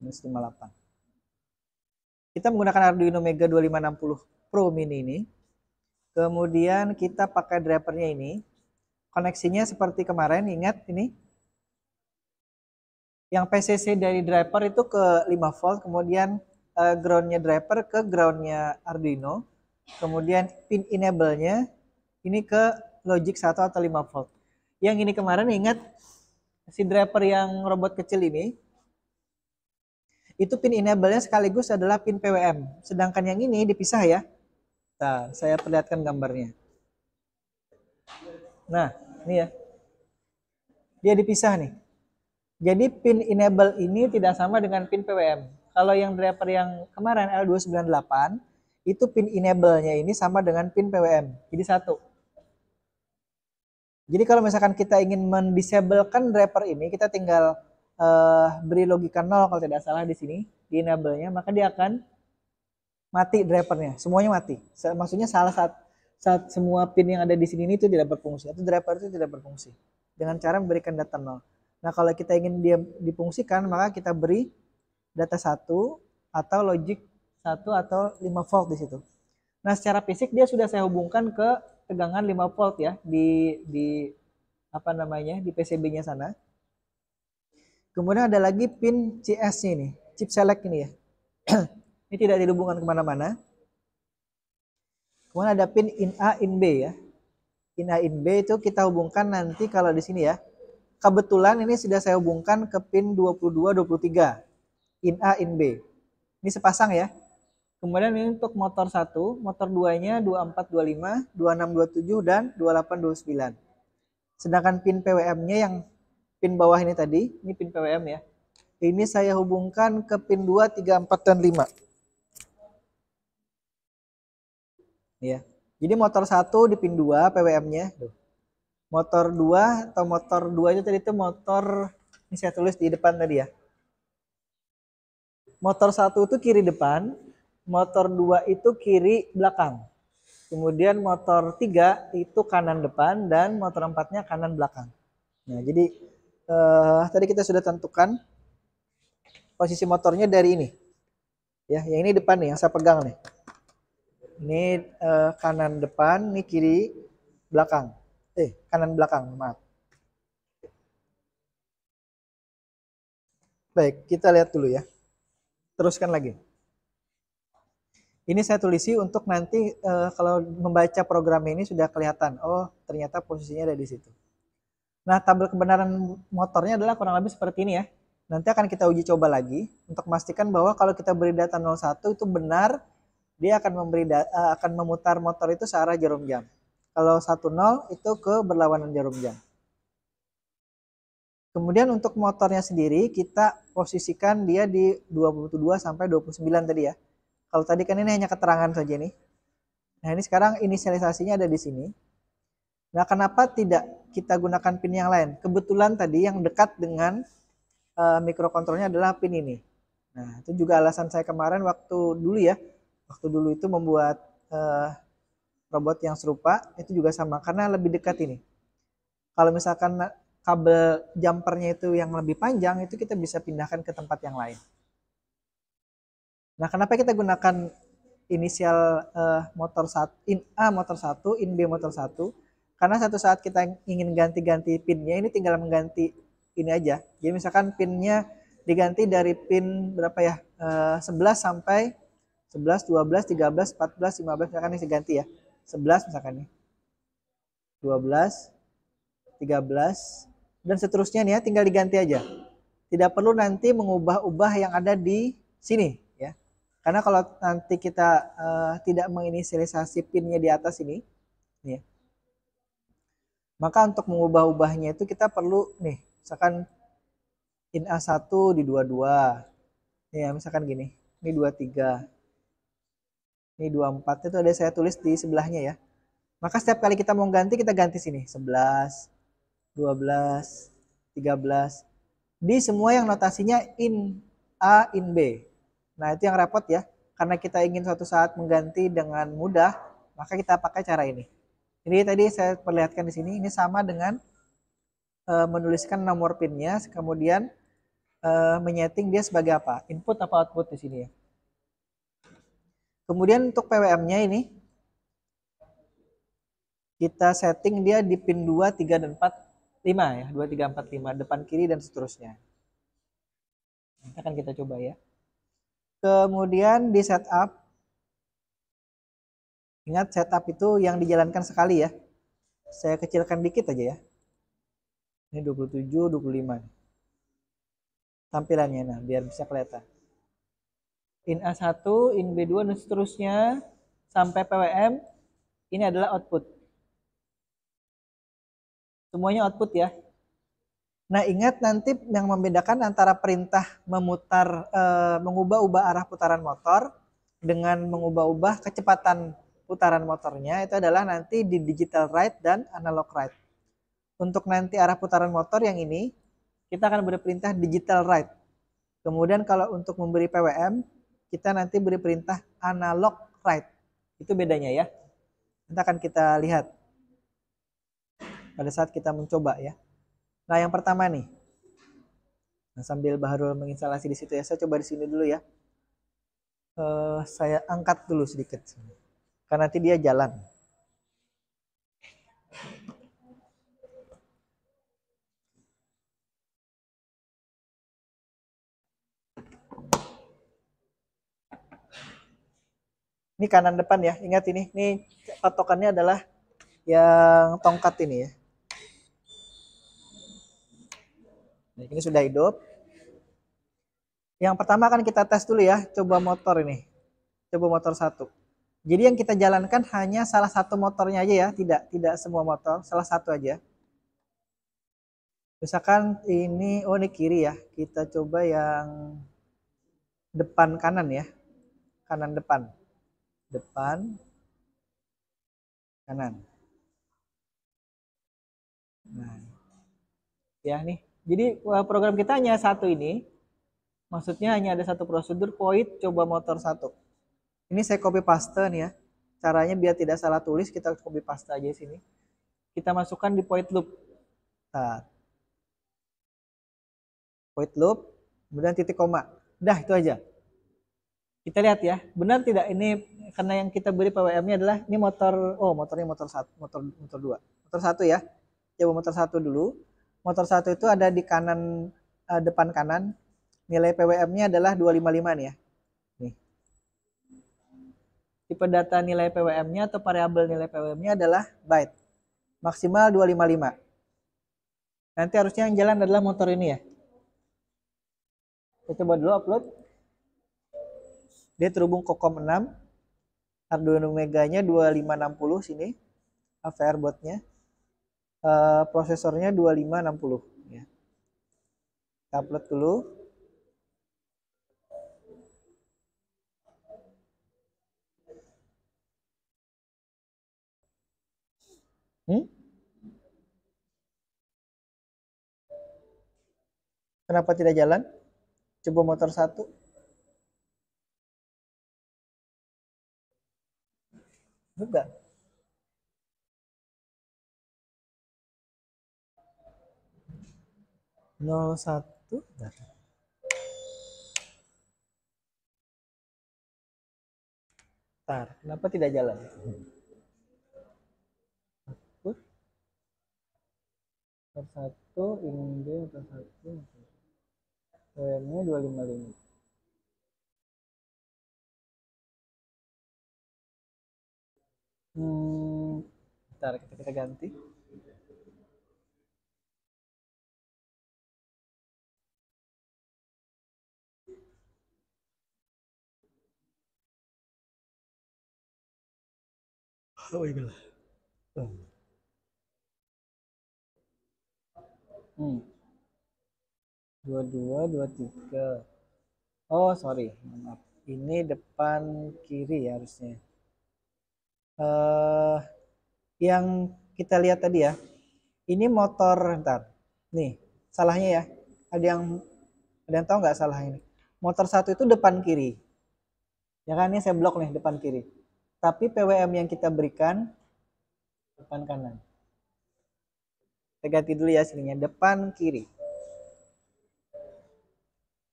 Minus 58. Kita menggunakan Arduino Mega 2560 Pro Mini ini. Kemudian kita pakai drivernya ini. Koneksinya seperti kemarin, ingat ini. Yang PCC dari driver itu ke 5 volt, kemudian groundnya driver ke groundnya Arduino. Kemudian pin enable-nya ini ke logic 1 atau 5 volt. Yang ini kemarin ingat si driver yang robot kecil ini, itu pin enable-nya sekaligus adalah pin PWM. Sedangkan yang ini dipisah ya. Nah, saya perlihatkan gambarnya. Nah, ini ya. Dia dipisah nih. Jadi pin enable ini tidak sama dengan pin PWM. Kalau yang driver yang kemarin L298, itu pin enable-nya ini sama dengan pin PWM. Jadi satu. Jadi kalau misalkan kita ingin mendisablekan driver ini, kita tinggal beri logika 0 kalau tidak salah di sini, di enable-nya, maka dia akan mati drivernya, semuanya mati. Maksudnya saat semua pin yang ada di sini ini itu tidak berfungsi, atau driver itu tidak berfungsi. Dengan cara memberikan data 0. Nah kalau kita ingin dia difungsikan, maka kita beri data 1 atau logic 1 atau 5 volt di situ. Nah secara fisik dia sudah saya hubungkan ke tegangan 5 volt ya di apa namanya di PCB-nya sana. Kemudian ada lagi pin CS-nya ini, chip select ini ya. Ini tidak dihubungkan kemana-mana. Kemudian ada pin in A, in B ya. In A, in B itu kita hubungkan nanti kalau di sini ya. Kebetulan ini sudah saya hubungkan ke pin 22, 23. In A, in B. Ini sepasang ya. Kemudian ini untuk motor 1, motor 2-nya 2425, 2627 dan 2829. Sedangkan pin PWM-nya yang pin bawah ini tadi, ini pin PWM ya. Ini saya hubungkan ke pin 2, 3, 4 dan 5. Ya. Jadi motor 1 di pin 2 PWM-nya. Motor 2 atau motor 2 itu tadi itu motor, ini saya tulis di depan tadi ya. Motor 1 itu kiri depan, motor 2 itu kiri belakang. Kemudian motor 3 itu kanan depan dan motor 4-nya kanan belakang. Nah, jadi tadi kita sudah tentukan posisi motornya dari ini. Ya, yang ini depan nih yang saya pegang nih. Ini kanan depan, ini kiri belakang. Kanan belakang, maaf. Baik, kita lihat dulu ya. Teruskan lagi. Ini saya tulisi untuk nanti kalau membaca program ini sudah kelihatan. Oh, ternyata posisinya ada di situ. Nah, tabel kebenaran motornya adalah kurang lebih seperti ini ya. Nanti akan kita uji coba lagi untuk memastikan bahwa kalau kita beri data 01 itu benar, dia akan akan memutar motor itu searah jarum jam. Kalau 10 itu ke berlawanan jarum jam. Kemudian untuk motornya sendiri kita posisikan dia di 22 sampai 29 tadi ya. Kalau tadi kan ini hanya keterangan saja nih. Nah ini sekarang inisialisasinya ada di sini. Nah kenapa tidak kita gunakan pin yang lain? Kebetulan tadi yang dekat dengan mikrokontrolnya adalah pin ini. Nah itu juga alasan saya kemarin waktu dulu ya. Waktu dulu itu membuat robot yang serupa itu juga sama. Karena lebih dekat ini. Kalau misalkan kabel jumpernya itu yang lebih panjang itu kita bisa pindahkan ke tempat yang lain. Nah, kenapa kita gunakan inisial motor 1, in A motor 1, in B motor 1? Karena satu saat kita ingin ganti-ganti pinnya, ini tinggal mengganti ini aja. Jadi misalkan pinnya diganti dari pin berapa ya? 11 sampai 11, 12, 13, 14, 15 misalkan ini diganti ya. 11 misalkan nih. 12, 13 dan seterusnya nih ya, tinggal diganti aja. Tidak perlu nanti mengubah-ubah yang ada di sini ya. Karena kalau nanti kita tidak menginisialisasi pinnya di atas ini, ya, maka untuk mengubah-ubahnya itu kita perlu nih, misalkan in A1 di 22, ya misalkan gini, ini 23, ini 24, itu ada saya tulis di sebelahnya ya. Maka setiap kali kita mau ganti, kita ganti sini, 11, 12, 13, di semua yang notasinya in A, in B. Nah itu yang repot ya, karena kita ingin suatu saat mengganti dengan mudah, maka kita pakai cara ini. Jadi tadi saya perlihatkan di sini, ini sama dengan menuliskan nomor pinnya, kemudian menyeting dia sebagai apa, input apa output di sini ya. Kemudian untuk PWM-nya ini, kita setting dia di pin 2, 3, dan 4, 5 ya. 2, 3, 4, 5. Depan, kiri, dan seterusnya. Nanti akan kita coba ya. Kemudian di setup. Ingat setup itu yang dijalankan sekali ya. Saya kecilkan dikit aja ya. Ini 27, 25. Tampilannya nah biar bisa kelihatan. In A1, in B2 dan seterusnya sampai PWM ini adalah output. Semuanya output ya. Nah, ingat nanti yang membedakan antara perintah memutar mengubah-ubah arah putaran motor dengan mengubah-ubah kecepatan putaran motornya itu adalah nanti di digital write dan analog write. Untuk nanti arah putaran motor yang ini kita akan beri perintah digital write. Kemudian kalau untuk memberi PWM kita nanti beri perintah analog write. Itu bedanya ya. Nanti akan kita lihat pada saat kita mencoba ya. Nah, yang pertama nih. Nah, sambil Bahrul menginstalasi di situ ya, saya coba di sini dulu ya. Saya angkat dulu sedikit. Karena nanti dia jalan. Ini kanan depan ya. Ingat ini patokannya adalah yang tongkat ini ya. Nah, ini sudah hidup. Yang pertama akan kita tes dulu ya, coba motor ini. Coba motor 1. Jadi yang kita jalankan hanya salah satu motornya aja ya, tidak semua motor, salah satu aja. Misalkan ini, oh ini kiri ya, kita coba yang depan kanan ya, kanan depan, depan kanan. Nah, ya nih, jadi program kita hanya satu ini, maksudnya hanya ada satu prosedur void coba motor 1. Ini saya copy paste nih ya. Caranya biar tidak salah tulis, kita copy paste aja sini. Kita masukkan di void loop. Nah, void loop, kemudian titik koma. Udah itu aja. Kita lihat ya, benar tidak ini karena yang kita beri PWM-nya adalah ini motor, oh motornya motor 1, motor 2. Motor 1 ya. Coba motor 1 dulu. Motor 1 itu ada di kanan depan kanan. Nilai PWM-nya adalah 255 nih ya. Nih. Tipe data nilai PWM-nya atau variabel nilai PWM-nya adalah byte. Maksimal 255. Nanti harusnya yang jalan adalah motor ini ya. Kita coba dulu upload. Dia terhubung ke COM 6. Arduino Mega-nya 2560 sini. AVR board-nya. Prosesornya 2560 ya. Kita upload dulu. Kenapa tidak jalan? Coba motor 1. Enggak. 01. Bentar, kenapa tidak jalan? Motor 1, ini motor 1. PM-nya 255. Bentar, kita ganti. Oh iya. 22, 23. Oh, sorry. Maaf. Ini depan kiri ya harusnya. Yang kita lihat tadi ya. Ini motor, ntar. Nih, salahnya ya. Ada yang tahu nggak salah ini? Motor 1 itu depan kiri. Ya kan ini saya blok nih depan kiri. Tapi PWM yang kita berikan depan kanan. Saya ganti dulu ya sininya, depan kiri.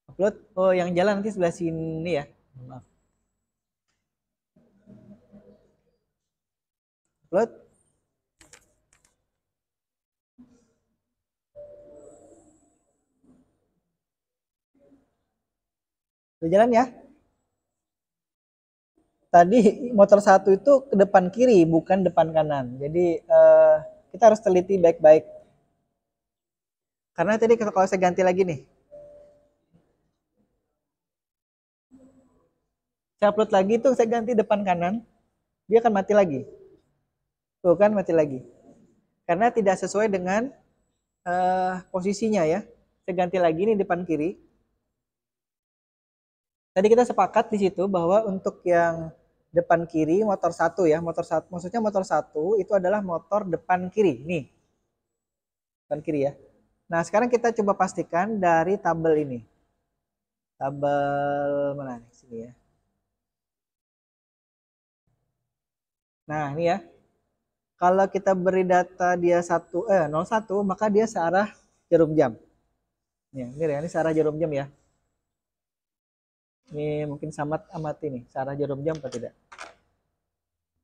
Upload. Oh, yang jalan nanti sebelah sini ya. Maaf. Upload. Udah jalan ya? Tadi motor satu itu ke depan kiri, bukan depan kanan. Jadi kita harus teliti baik-baik. Karena tadi kalau saya ganti lagi nih, saya upload lagi tuh saya ganti depan kanan, dia akan mati lagi. Tuh kan mati lagi. Karena tidak sesuai dengan posisinya ya. Saya ganti lagi nih depan kiri. Tadi kita sepakat di situ bahwa untuk yang depan kiri motor satu ya, motor satu, maksudnya motor satu itu adalah motor depan kiri nih, depan kiri ya. Nah sekarang kita coba pastikan dari tabel ini, tabel mana nih sini ya. Nah ini ya, kalau kita beri data dia 01 maka dia searah jarum jam. Nih, ini searah jarum jam ya. Ini mungkin Samad amati nih, searah jarum jam atau tidak.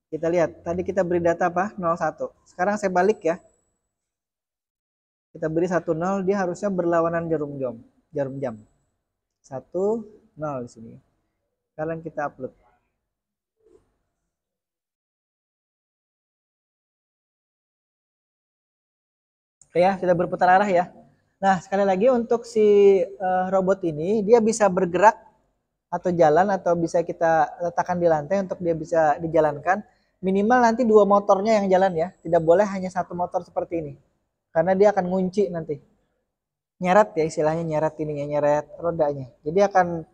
Kita lihat, tadi kita beri data apa? 01. Sekarang saya balik ya. Kita beri 10, dia harusnya berlawanan jarum jam. Jarum jam. 10 di sini. Sekarang kita upload. Oke ya, sudah berputar arah ya. Nah, sekali lagi untuk si robot ini, dia bisa bergerak atau jalan atau bisa kita letakkan di lantai untuk dia bisa dijalankan. Minimal nanti 2 motornya yang jalan ya. Tidak boleh hanya 1 motor seperti ini. Karena dia akan ngunci nanti. Nyeret ya istilahnya, nyeret ininya, nyeret rodanya. Jadi akan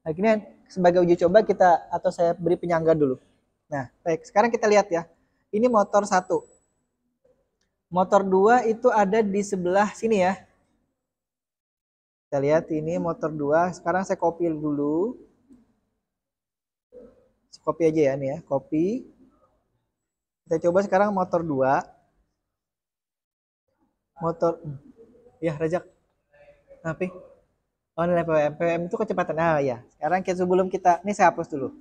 ini sebagai uji coba kita atau saya beri penyangga dulu. Nah, baik. Sekarang kita lihat ya. Ini motor 1. Motor 2 itu ada di sebelah sini ya. Kita lihat ini motor 2. Sekarang saya copy dulu. Copy aja ya nih ya, copy. Kita coba sekarang motor 2. Motor ya Rajak. Tapi oh nilai PWM. PWM itu kecepatan. Ah ya. Sekarang sebelum kita ini saya hapus dulu.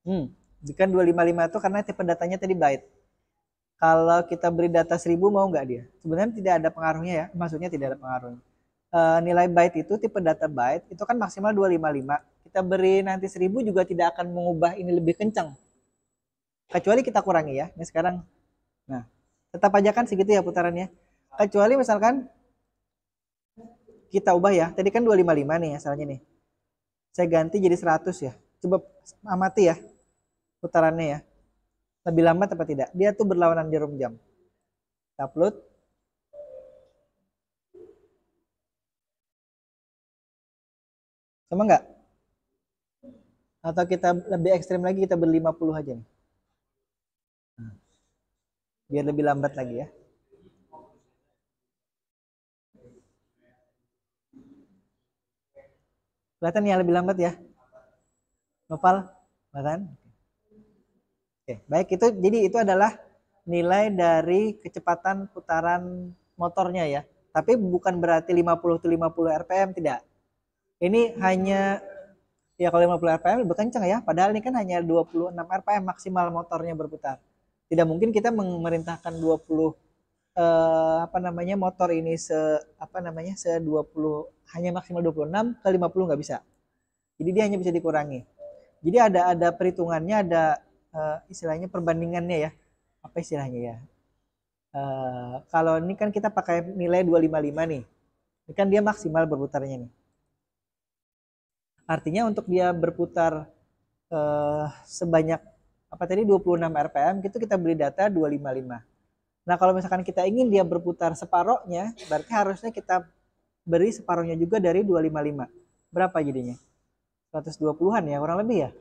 Bukan 255 itu karena tipe datanya tadi byte. Kalau kita beri data 1000 mau nggak dia? Sebenarnya tidak ada pengaruhnya ya. Maksudnya tidak ada pengaruhnya. Nilai byte itu tipe data byte itu kan maksimal 255. Kita beri nanti 1000 juga tidak akan mengubah ini lebih kencang. Kecuali kita kurangi ya. Ini sekarang. Nah, tetap aja kan segitu ya putarannya. Kecuali misalkan kita ubah ya. Tadi kan 255 nih asalnya nih. Saya ganti jadi 100 ya. Coba amati ya putarannya ya. Lebih lambat apa tidak? Dia tuh berlawanan jarum jam. Kita upload. Sama nggak? Atau kita lebih ekstrim lagi, kita ber-50 aja nih. Biar lebih lambat lagi ya. Kelihatan ya lebih lambat ya. Noval, kelihatan? Oke, baik itu jadi itu adalah nilai dari kecepatan putaran motornya ya. Tapi bukan berarti 50 to 50 rpm tidak. Ini hanya ya kalau 50 rpm lebih kencang ya, padahal ini kan hanya 26 rpm maksimal motornya berputar. Tidak mungkin kita memerintahkan 20 motor ini se 20 hanya maksimal 26 ke 50 nggak bisa. Jadi dia hanya bisa dikurangi. Jadi ada perhitungannya, ada istilahnya perbandingannya ya. Apa istilahnya ya? Kalau ini kan kita pakai nilai 255 nih. Ini kan dia maksimal berputarnya nih. Artinya untuk dia berputar sebanyak apa tadi 26 rpm itu kita beri data 255. Nah, kalau misalkan kita ingin dia berputar separohnya, berarti harusnya kita beri separohnya juga dari 255. Berapa jadinya? 120-an ya, kurang lebih ya.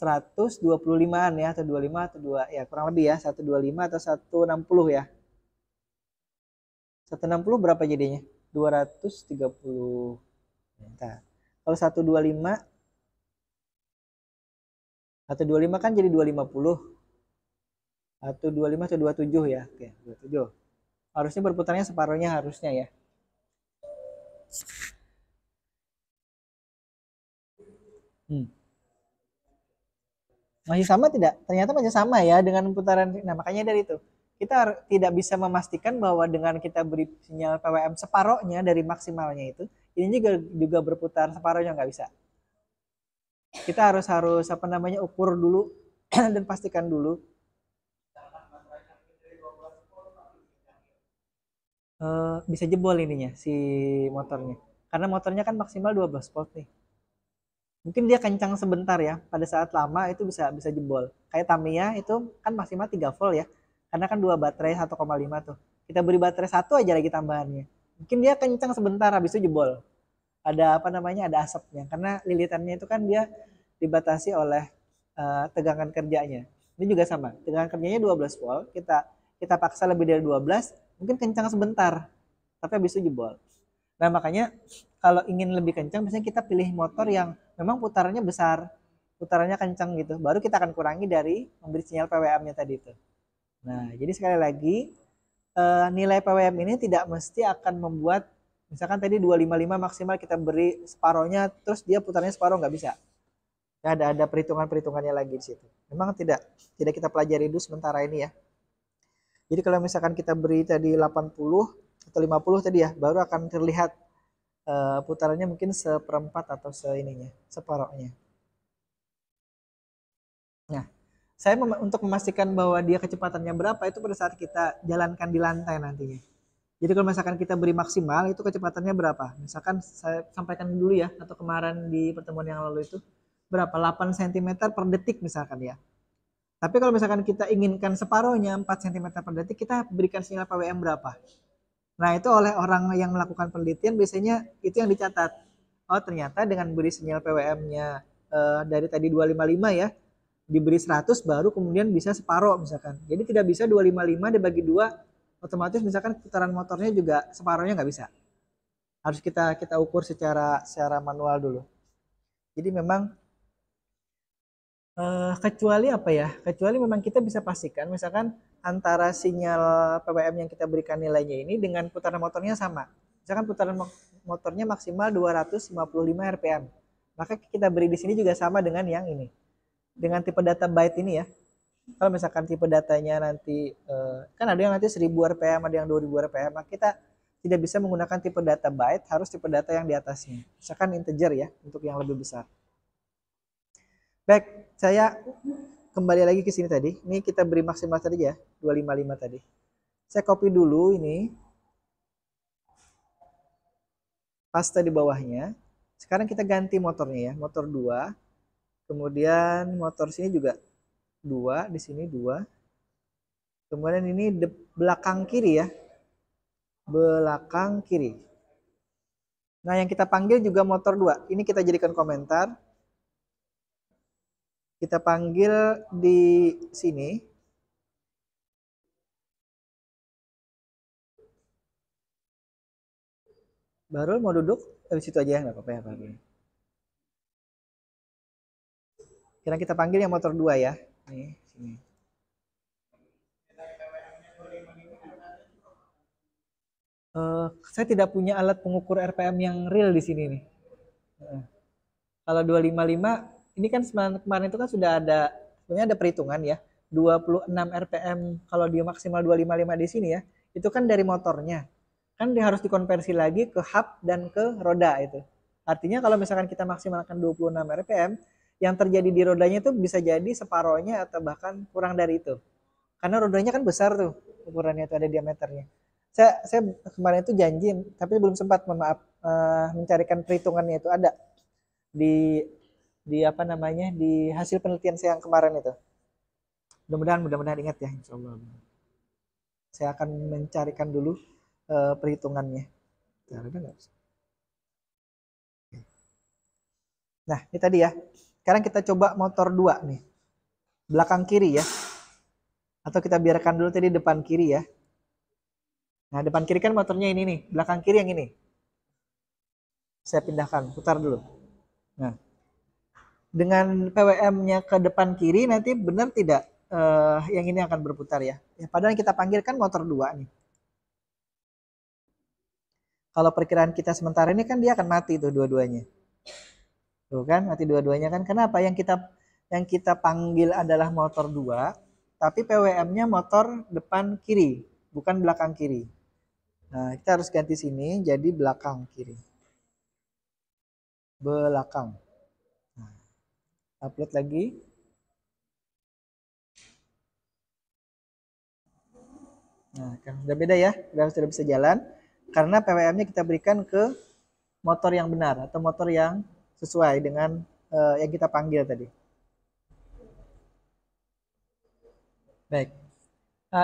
125-an ya, atau 25 atau 2 ya, kurang lebih ya, 125 atau 160 ya. 160 berapa jadinya? 230. Nah, kalau 125 atau 25 kan jadi 250. Atau 25 atau 27 ya. Oke, 27. Harusnya berputarnya separuhnya harusnya ya. Masih sama tidak? Ternyata masih sama ya dengan putaran. Nah, makanya dari itu kita tidak bisa memastikan bahwa dengan kita beri sinyal PWM separohnya dari maksimalnya itu, ini juga berputar separuhnya nggak bisa. Kita harus apa namanya ukur dulu dan pastikan dulu bisa jebol ininya si motornya. Karena motornya kan maksimal 12 volt nih. Mungkin dia kencang sebentar ya, pada saat lama itu bisa jebol. Kayak Tamiya itu kan maksimal 3 volt ya. Karena kan dua baterai 1,5 tuh. Kita beri baterai satu aja lagi tambahannya. Mungkin dia kencang sebentar habis itu jebol. Ada apa namanya? Ada asapnya. Karena lilitannya itu kan dia dibatasi oleh tegangan kerjanya. Ini juga sama. Tegangan kerjanya 12 volt, kita paksa lebih dari 12, mungkin kencang sebentar. Tapi habis itu jebol. Nah, makanya kalau ingin lebih kencang biasanya kita pilih motor yang memang putarannya besar, putarannya kencang gitu. Baru kita akan kurangi dari memberi sinyal PWM-nya tadi itu. Nah, jadi sekali lagi nilai PWM ini tidak mesti akan membuat misalkan tadi 255 maksimal kita beri separohnya terus dia putarnya separoh nggak bisa. Ya, ada perhitungan-perhitungannya lagi di situ. Memang tidak kita pelajari dulu sementara ini ya. Jadi kalau misalkan kita beri tadi 80 atau 50 tadi ya, baru akan terlihat putarannya mungkin seperempat atau separohnya. Nah, saya untuk memastikan bahwa dia kecepatannya berapa itu pada saat kita jalankan di lantai nantinya. Jadi kalau misalkan kita beri maksimal itu kecepatannya berapa? Misalkan saya sampaikan dulu ya, atau kemarin di pertemuan yang lalu itu berapa? 8 cm per detik misalkan ya. Tapi kalau misalkan kita inginkan separohnya 4 cm per detik, kita berikan sinyal PWM berapa? Nah, itu oleh orang yang melakukan penelitian biasanya itu yang dicatat. Oh, ternyata dengan beri sinyal PWM-nya dari tadi 255 ya, diberi 100 baru kemudian bisa separoh misalkan. Jadi tidak bisa 255 dibagi 2, otomatis misalkan putaran motornya juga separohnya nggak bisa. Harus kita ukur secara manual dulu. Jadi memang kecuali apa ya? Kecuali memang kita bisa pastikan misalkan antara sinyal PWM yang kita berikan nilainya ini dengan putaran motornya sama. Misalkan putaran motornya maksimal 255 rpm. Maka kita beri di sini juga sama dengan yang ini. Dengan tipe data byte ini ya. Kalau misalkan tipe datanya nanti kan ada yang nanti 1000 rpm, ada yang 2000 rpm, maka kita tidak bisa menggunakan tipe data byte, harus tipe data yang di atasnya. Misalkan integer ya, untuk yang lebih besar. Baik, saya kembali lagi ke sini tadi. Ini kita beri maksimal tadi ya, 255 tadi. Saya copy dulu ini. Paste di bawahnya. Sekarang kita ganti motornya ya, motor 2. Kemudian motor sini juga 2, di sini 2. Kemudian ini belakang kiri ya. Belakang kiri. Nah, yang kita panggil juga motor 2. Ini kita jadikan komentar. Kita panggil di sini. Baru mau duduk, di situ aja nggak apa-apa ya Pak. Kira kita panggil yang motor 2 ya. Nih, sini. Saya tidak punya alat pengukur RPM yang real di sini nih. Kalau 255 ini kan kemarin itu kan sudah ada sebenarnya ada perhitungan ya. 26 rpm kalau dia maksimal 255 di sini ya. Itu kan dari motornya. Kan dia harus dikonversi lagi ke hub dan ke roda itu. Artinya kalau misalkan kita maksimalkan 26 rpm, yang terjadi di rodanya itu bisa jadi separohnya atau bahkan kurang dari itu. Karena rodanya kan besar tuh, ukurannya itu ada diameternya. Saya kemarin itu janji, tapi belum sempat, mohon maaf, mencarikan perhitungannya itu ada di apa namanya di hasil penelitian saya yang kemarin itu. Mudah-mudahan ingat ya, insya Allah. Saya akan mencarikan dulu perhitungannya. Nah, ini tadi ya. Sekarang kita coba motor 2 nih. Belakang kiri ya. Atau kita biarkan dulu tadi depan kiri ya. Nah, depan kiri kan motornya ini nih. Belakang kiri yang ini. Saya pindahkan, putar dulu. Nah, dengan PWM-nya ke depan kiri nanti benar tidak yang ini akan berputar ya. Padahal yang kita panggil kan motor 2 nih. Kalau perkiraan kita sementara ini kan dia akan mati tuh dua-duanya. Tuh kan, mati dua-duanya kan. Kenapa? Yang kita panggil adalah motor 2, tapi PWM-nya motor depan kiri, bukan belakang kiri. Nah, kita harus ganti sini jadi belakang kiri. belakang. Nah, upload lagi. Nah, kan sudah beda ya, sudah bisa jalan karena PWM-nya kita berikan ke motor yang benar atau motor yang sesuai dengan yang kita panggil tadi. Baik.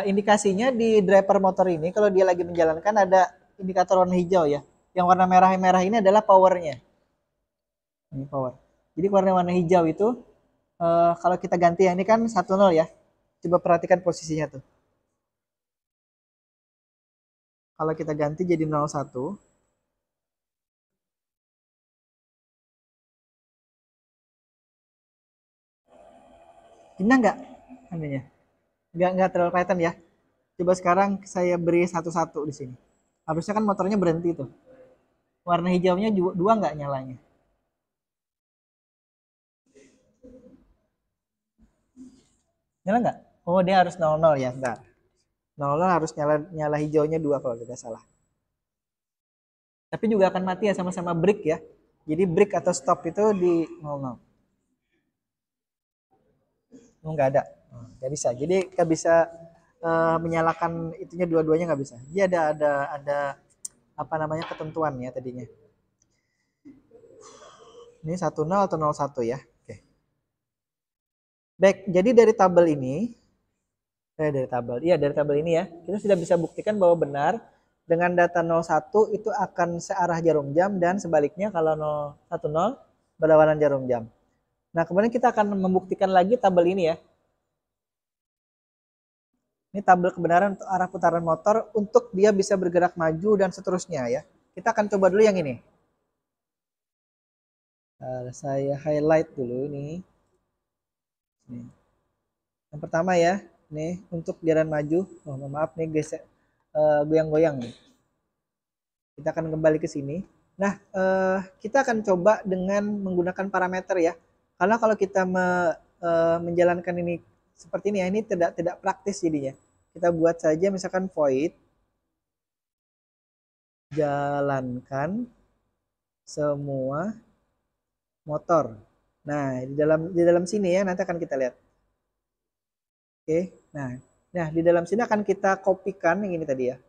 Indikasinya di driver motor ini kalau dia lagi menjalankan ada indikator warna hijau ya. Yang warna merah-merah ini adalah powernya. Ini power. Jadi warna-warna hijau itu kalau kita ganti yang ini kan 1-0 ya. Coba perhatikan posisinya tuh. Kalau kita ganti jadi 0-1. Pindah nggak? Anunya. Nggak terlalu kelihatan ya. Coba sekarang saya beri 1-1 di sini. Harusnya kan motornya berhenti tuh. Warna hijaunya 2 nggak nyalanya? Nyala nggak? Oh, dia harus 0-0 ya. Bentar. 0-0 harus nyala nyala hijaunya 2 kalau tidak salah. Tapi juga akan mati ya sama-sama break ya. Jadi break atau stop itu di 0-0. Nggak ada. Nggak bisa. Jadi nggak bisa menyalakan itunya dua-duanya nggak bisa. Dia ada apa namanya ketentuan ya tadinya. Ini 1-0 atau 0-1 ya. Oke. Baik, jadi dari tabel ini dari tabel ini ya, kita sudah bisa buktikan bahwa benar dengan data 01 itu akan searah jarum jam dan sebaliknya kalau 010 berlawanan jarum jam. Nah, kemudian kita akan membuktikan lagi tabel ini ya. Ini tabel kebenaran untuk arah putaran motor untuk dia bisa bergerak maju dan seterusnya ya. Kita akan coba dulu yang ini. Saya highlight dulu nih. Yang pertama ya, nih untuk jalan maju. Oh, maaf nih guys, goyang-goyang nih. Kita akan kembali ke sini. Nah, kita akan coba dengan menggunakan parameter ya. Karena kalau kita menjalankan ini seperti ini ya, ini tidak praktis jadinya. Kita buat saja misalkan void jalankan semua motor. Nah, di dalam sini ya nanti akan kita lihat. Oke. Nah, di dalam sini akan kita kopikan yang ini tadi ya.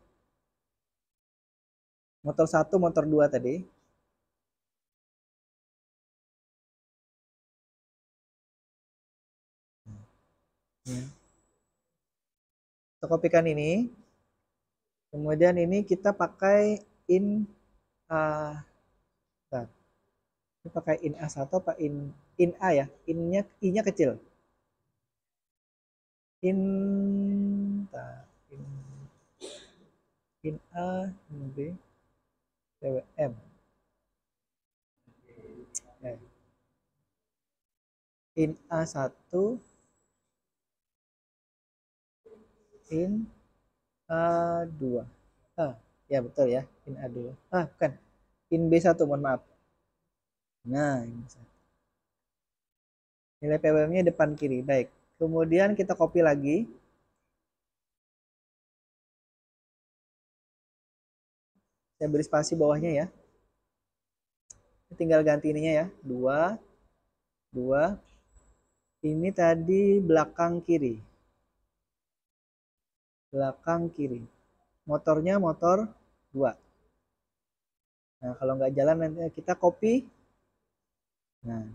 Motor 1, motor 2 tadi. Ya. Kita kopikan ini. Kemudian ini kita pakai in ini pakai in A1 apa in A ya? I-nya kecil. In in A, in B, TWM. In A1, in A2. Ya betul ya, in A2. Bukan. In B1, mohon maaf. Nah, ini nilai PWM-nya depan kiri. Baik. Kemudian kita copy lagi. Saya beri spasi bawahnya ya. Tinggal ganti ininya ya. 2. Ini tadi belakang kiri. Belakang kiri. Motornya motor 2. Nah, kalau nggak jalan nanti kita copy. Nah,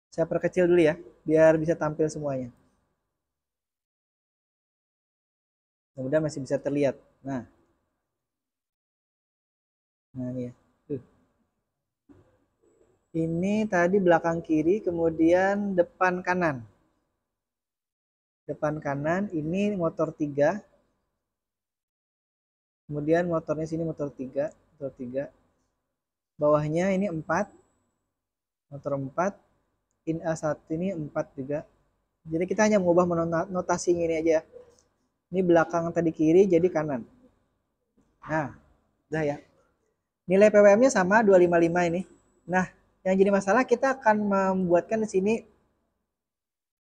saya perkecil dulu ya, biar bisa tampil semuanya. Mudah masih bisa terlihat. Nah ini ya. Ini tadi belakang kiri, kemudian depan kanan. Depan kanan, ini motor 3. Kemudian motornya sini motor 3. Bawahnya ini 4. Motor 4. In A1 ini 4 juga. Jadi kita hanya mengubah notasi ini aja. Ini belakang tadi kiri jadi kanan. Nah, udah ya. Nilai PWM-nya sama 255 ini. Nah, yang jadi masalah kita akan membuatkan di sini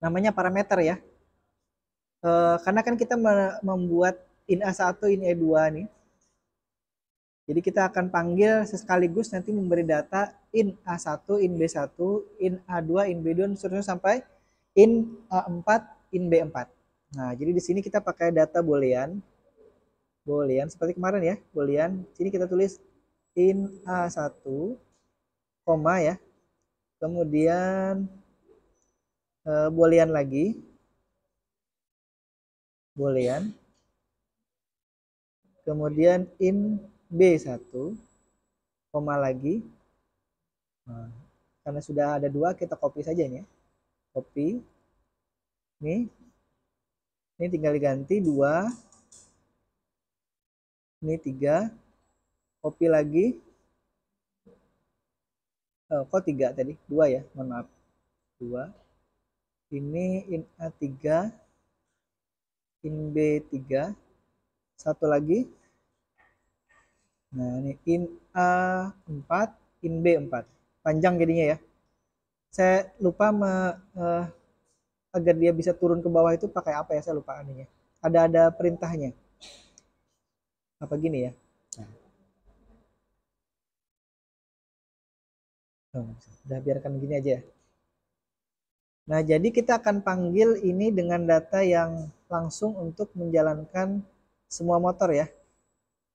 namanya parameter ya. Karena kan kita membuat in A1, in E2 nih. Jadi kita akan panggil sekaligus nanti memberi data in A1, in B1, in A2, in B2, dan seterusnya sampai in A4, in B4. Nah, jadi di sini kita pakai data boolean. Boolean seperti kemarin ya, boolean. Sini kita tulis in A1, koma ya. Kemudian boolean lagi. Boolean. Kemudian in B1, koma lagi. Nah, karena sudah ada 2, kita copy saja nih ya. Copy. Ini tinggal diganti 2. Ini 3. Copy lagi. Kok 3 tadi? 2 ya, mohon maaf. 2. Ini in A3. In B3. Satu lagi. Nah, ini in A4, in B4. Panjang jadinya ya. Saya lupa agar dia bisa turun ke bawah itu pakai apa ya, saya lupa ininya. Ada perintahnya. Apa gini ya? Udah biarkan gini aja ya. Nah, jadi kita akan panggil ini dengan data yang langsung untuk menjalankan semua motor ya.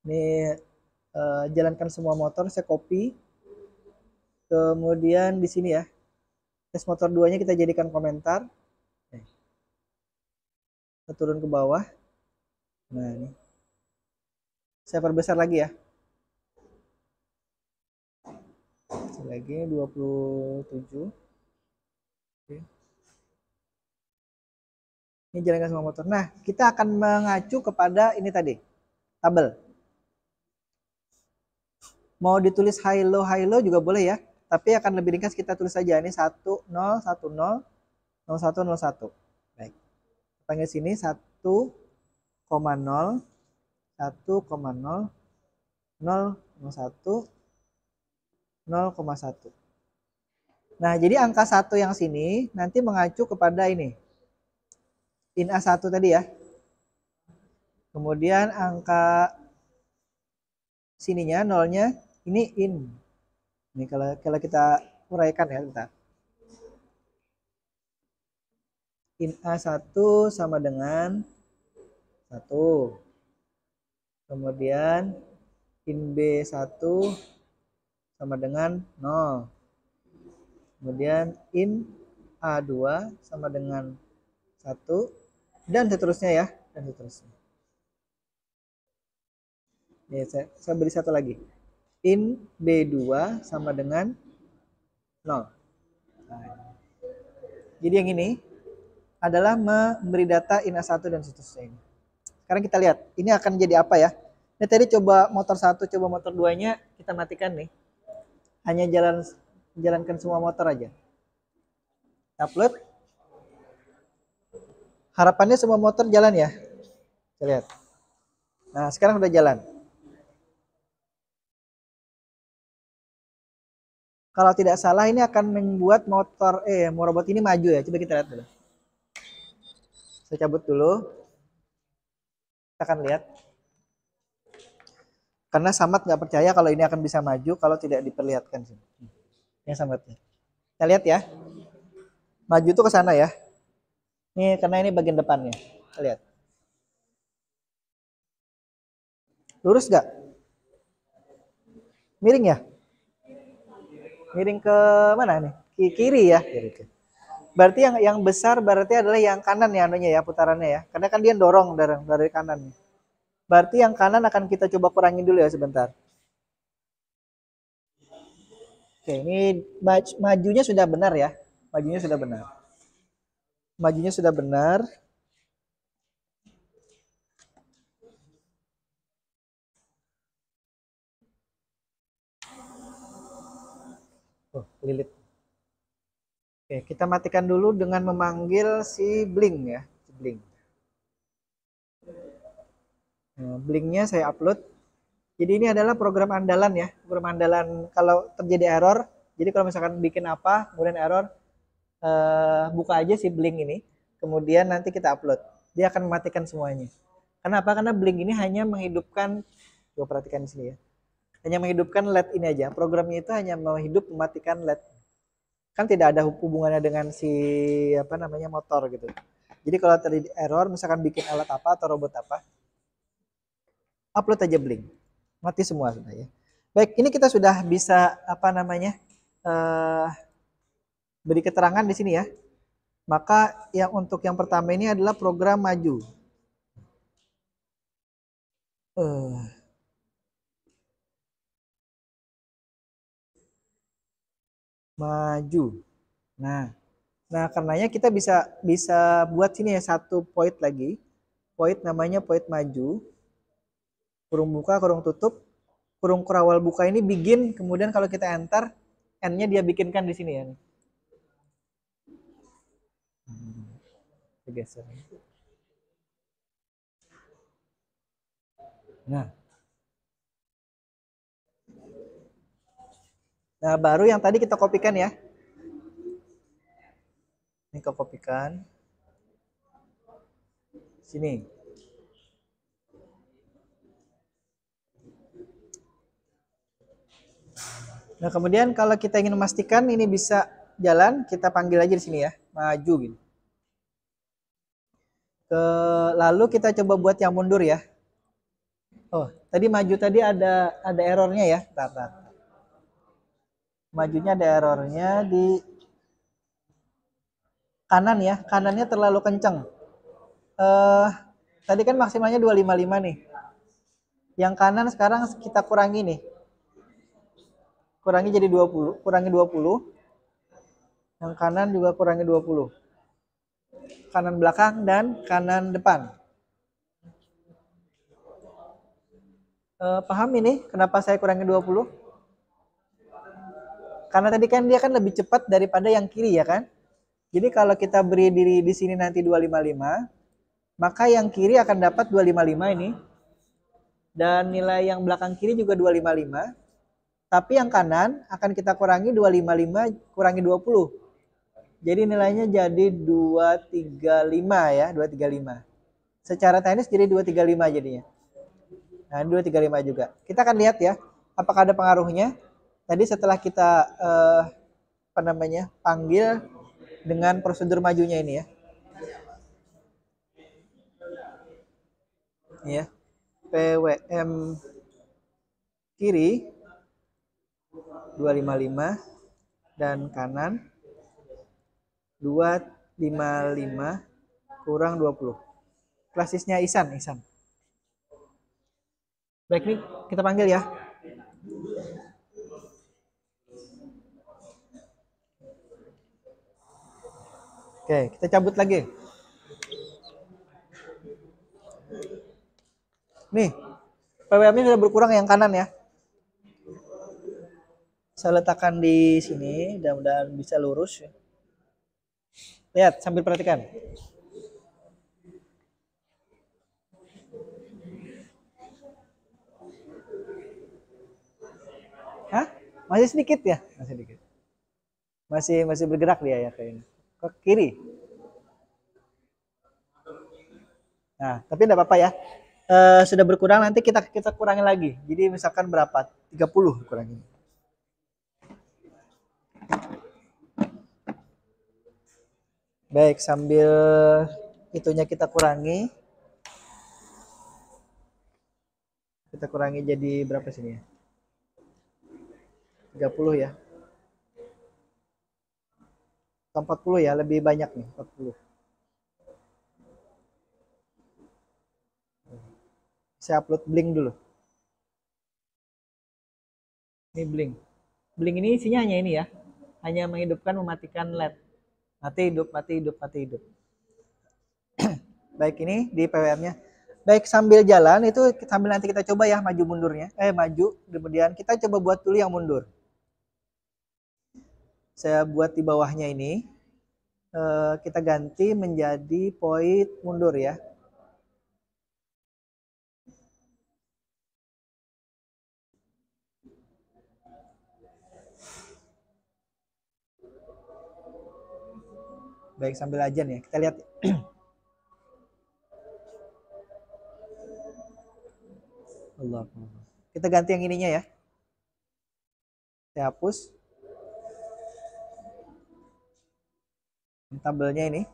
Ini jalankan semua motor, saya copy. Kemudian di sini ya, tes motor 2-nya kita jadikan komentar. Kita turun ke bawah. Nah, ini. Saya perbesar lagi ya. Lagi 27. Oke. Ini jalankan semua motor. Nah, kita akan mengacu kepada ini tadi, tabel. Mau ditulis high low juga boleh ya. Tapi akan lebih ringkas kita tulis saja ini 1 0 1 0 0 1 0 1. Baik. Panggil sini 1,0 1,0 0 0,1 0,1. Nah, jadi angka 1 yang sini nanti mengacu kepada ini. In A1 tadi ya. Kemudian angka sininya nolnya ini in. Ini kalau kita uraikan ya, bentar. In A1 sama dengan 1. Kemudian in B1 sama dengan 0. Kemudian in A2 sama dengan 1. Dan seterusnya ya. Dan seterusnya. Ya, saya beri satu lagi. In B2 sama dengan 0. Nah, jadi yang ini adalah memberi data in A1 dan seterusnya ini. Sekarang kita lihat, ini akan jadi apa ya. Ini tadi coba motor 1, coba motor 2-nya kita matikan nih. Hanya jalankan semua motor aja. Upload. Harapannya semua motor jalan ya. Kita lihat. Nah, sekarang udah jalan. Kalau tidak salah ini akan membuat motor robot ini maju ya. Coba kita lihat dulu. Saya cabut dulu. Kita akan lihat. Karena Samad nggak percaya kalau ini akan bisa maju kalau tidak diperlihatkan. Ini Samadnya. Kita lihat ya. Maju itu ke sana ya. Ini karena ini bagian depannya. Kita lihat. Lurus nggak? Miring ya? Miring ke mana nih? Kiri ya. Berarti yang besar berarti adalah yang kanan ya anunya ya, putarannya ya. Karena kan dia dorong dari kanan. Berarti yang kanan akan kita coba kurangin dulu ya sebentar. Oke, ini majunya sudah benar ya. Majunya sudah benar. Majunya sudah benar. Oh, lilit. Oke, kita matikan dulu dengan memanggil si Blink ya, si Blink. Nah, Blinknya saya upload. Jadi ini adalah program andalan ya, program andalan kalau terjadi error. Jadi kalau misalkan bikin apa, kemudian error, buka aja si Blink ini, kemudian nanti kita upload. Dia akan mematikan semuanya. Kenapa? Karena Blink ini hanya menghidupkan, coba perhatikan di sini ya. Hanya menghidupkan LED ini aja. Programnya itu hanya mematikan LED. Kan tidak ada hubungannya dengan si apa namanya motor gitu. Jadi kalau terjadi error, misalkan bikin alat apa atau robot apa, upload aja Blink. Mati semua sudah ya. Baik, ini kita sudah bisa apa namanya beri keterangan di sini ya. Maka yang untuk yang pertama ini adalah program maju. Maju. Nah, karenanya kita bisa bisa buat sini ya satu point lagi. Point namanya point maju. Kurung buka, kurung tutup. Kurung kurawal buka ini begin, kemudian kalau kita enter, N-nya dia bikinkan di sini ya. Geser. Nah. Nah, baru yang tadi kita kopikan ya. Ini kita kopikan. Sini. Nah, kemudian kalau kita ingin memastikan ini bisa jalan, kita panggil aja di sini ya, maju gitu. Lalu kita coba buat yang mundur ya. Oh, tadi maju tadi ada errornya ya. Bentar. Majunya ada errornya di kanan ya, kanannya terlalu kenceng. Tadi kan maksimalnya 255 nih. Yang kanan sekarang kita kurangi nih. Kurangi jadi 20, kurangi 20. Yang kanan juga kurangi 20. Kanan belakang dan kanan depan. Paham ini kenapa saya kurangi 20? Karena tadi kan dia kan lebih cepat daripada yang kiri ya kan? Jadi kalau kita beri diri di sini nanti 255, maka yang kiri akan dapat 255 ini. Dan nilai yang belakang kiri juga 255. Tapi yang kanan akan kita kurangi 255 kurangi 20. Jadi nilainya jadi 235 ya, 235. Secara teknis jadi 235 jadinya. Nah, 235 juga. Kita akan lihat ya, apakah ada pengaruhnya. Tadi setelah kita apa namanya? Panggil dengan prosedur majunya ini ya. Ya. PWM kiri 255 dan kanan 255 kurang 20. Klasisnya Ihsan. Baik, nih kita panggil ya. Oke, kita cabut lagi. Nih, PWM-nya sudah berkurang yang kanan ya. Saya letakkan di sini, mudah-mudahan bisa lurus ya. Lihat, sambil perhatikan. Hah? Masih sedikit ya? Masih sedikit. Masih bergerak dia ya kayaknya. Ke kiri. Nah, tapi enggak apa-apa ya. Sudah berkurang, nanti kita kurangi lagi. Jadi misalkan berapa? 30 kurangi. Baik, sambil itunya kita kurangi. Kita kurangi jadi berapa sini ya? 30 ya. 40 ya, lebih banyak nih, 40. Saya upload Blink dulu. Ini Blink. Blink ini isinya hanya ini ya. Hanya menghidupkan, mematikan LED. Mati hidup. Baik, ini di PWM-nya. Baik, sambil jalan itu sambil nanti kita coba ya maju mundurnya. Maju, kemudian kita coba buat dulu yang mundur. Saya buat di bawahnya ini. Kita ganti menjadi point mundur ya. Baik, sambil ajan ya. Kita lihat. Allah. Kita ganti yang ininya ya. Saya hapus tabelnya ini.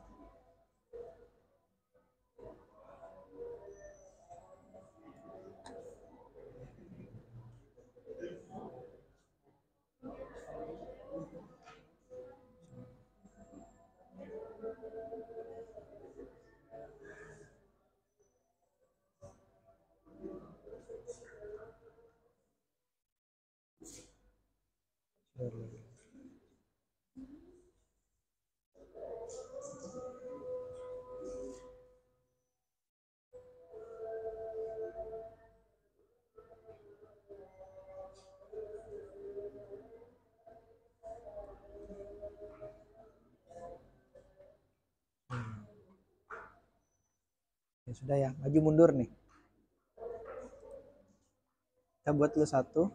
Ya sudah ya, maju mundur nih. Kita buat dulu satu.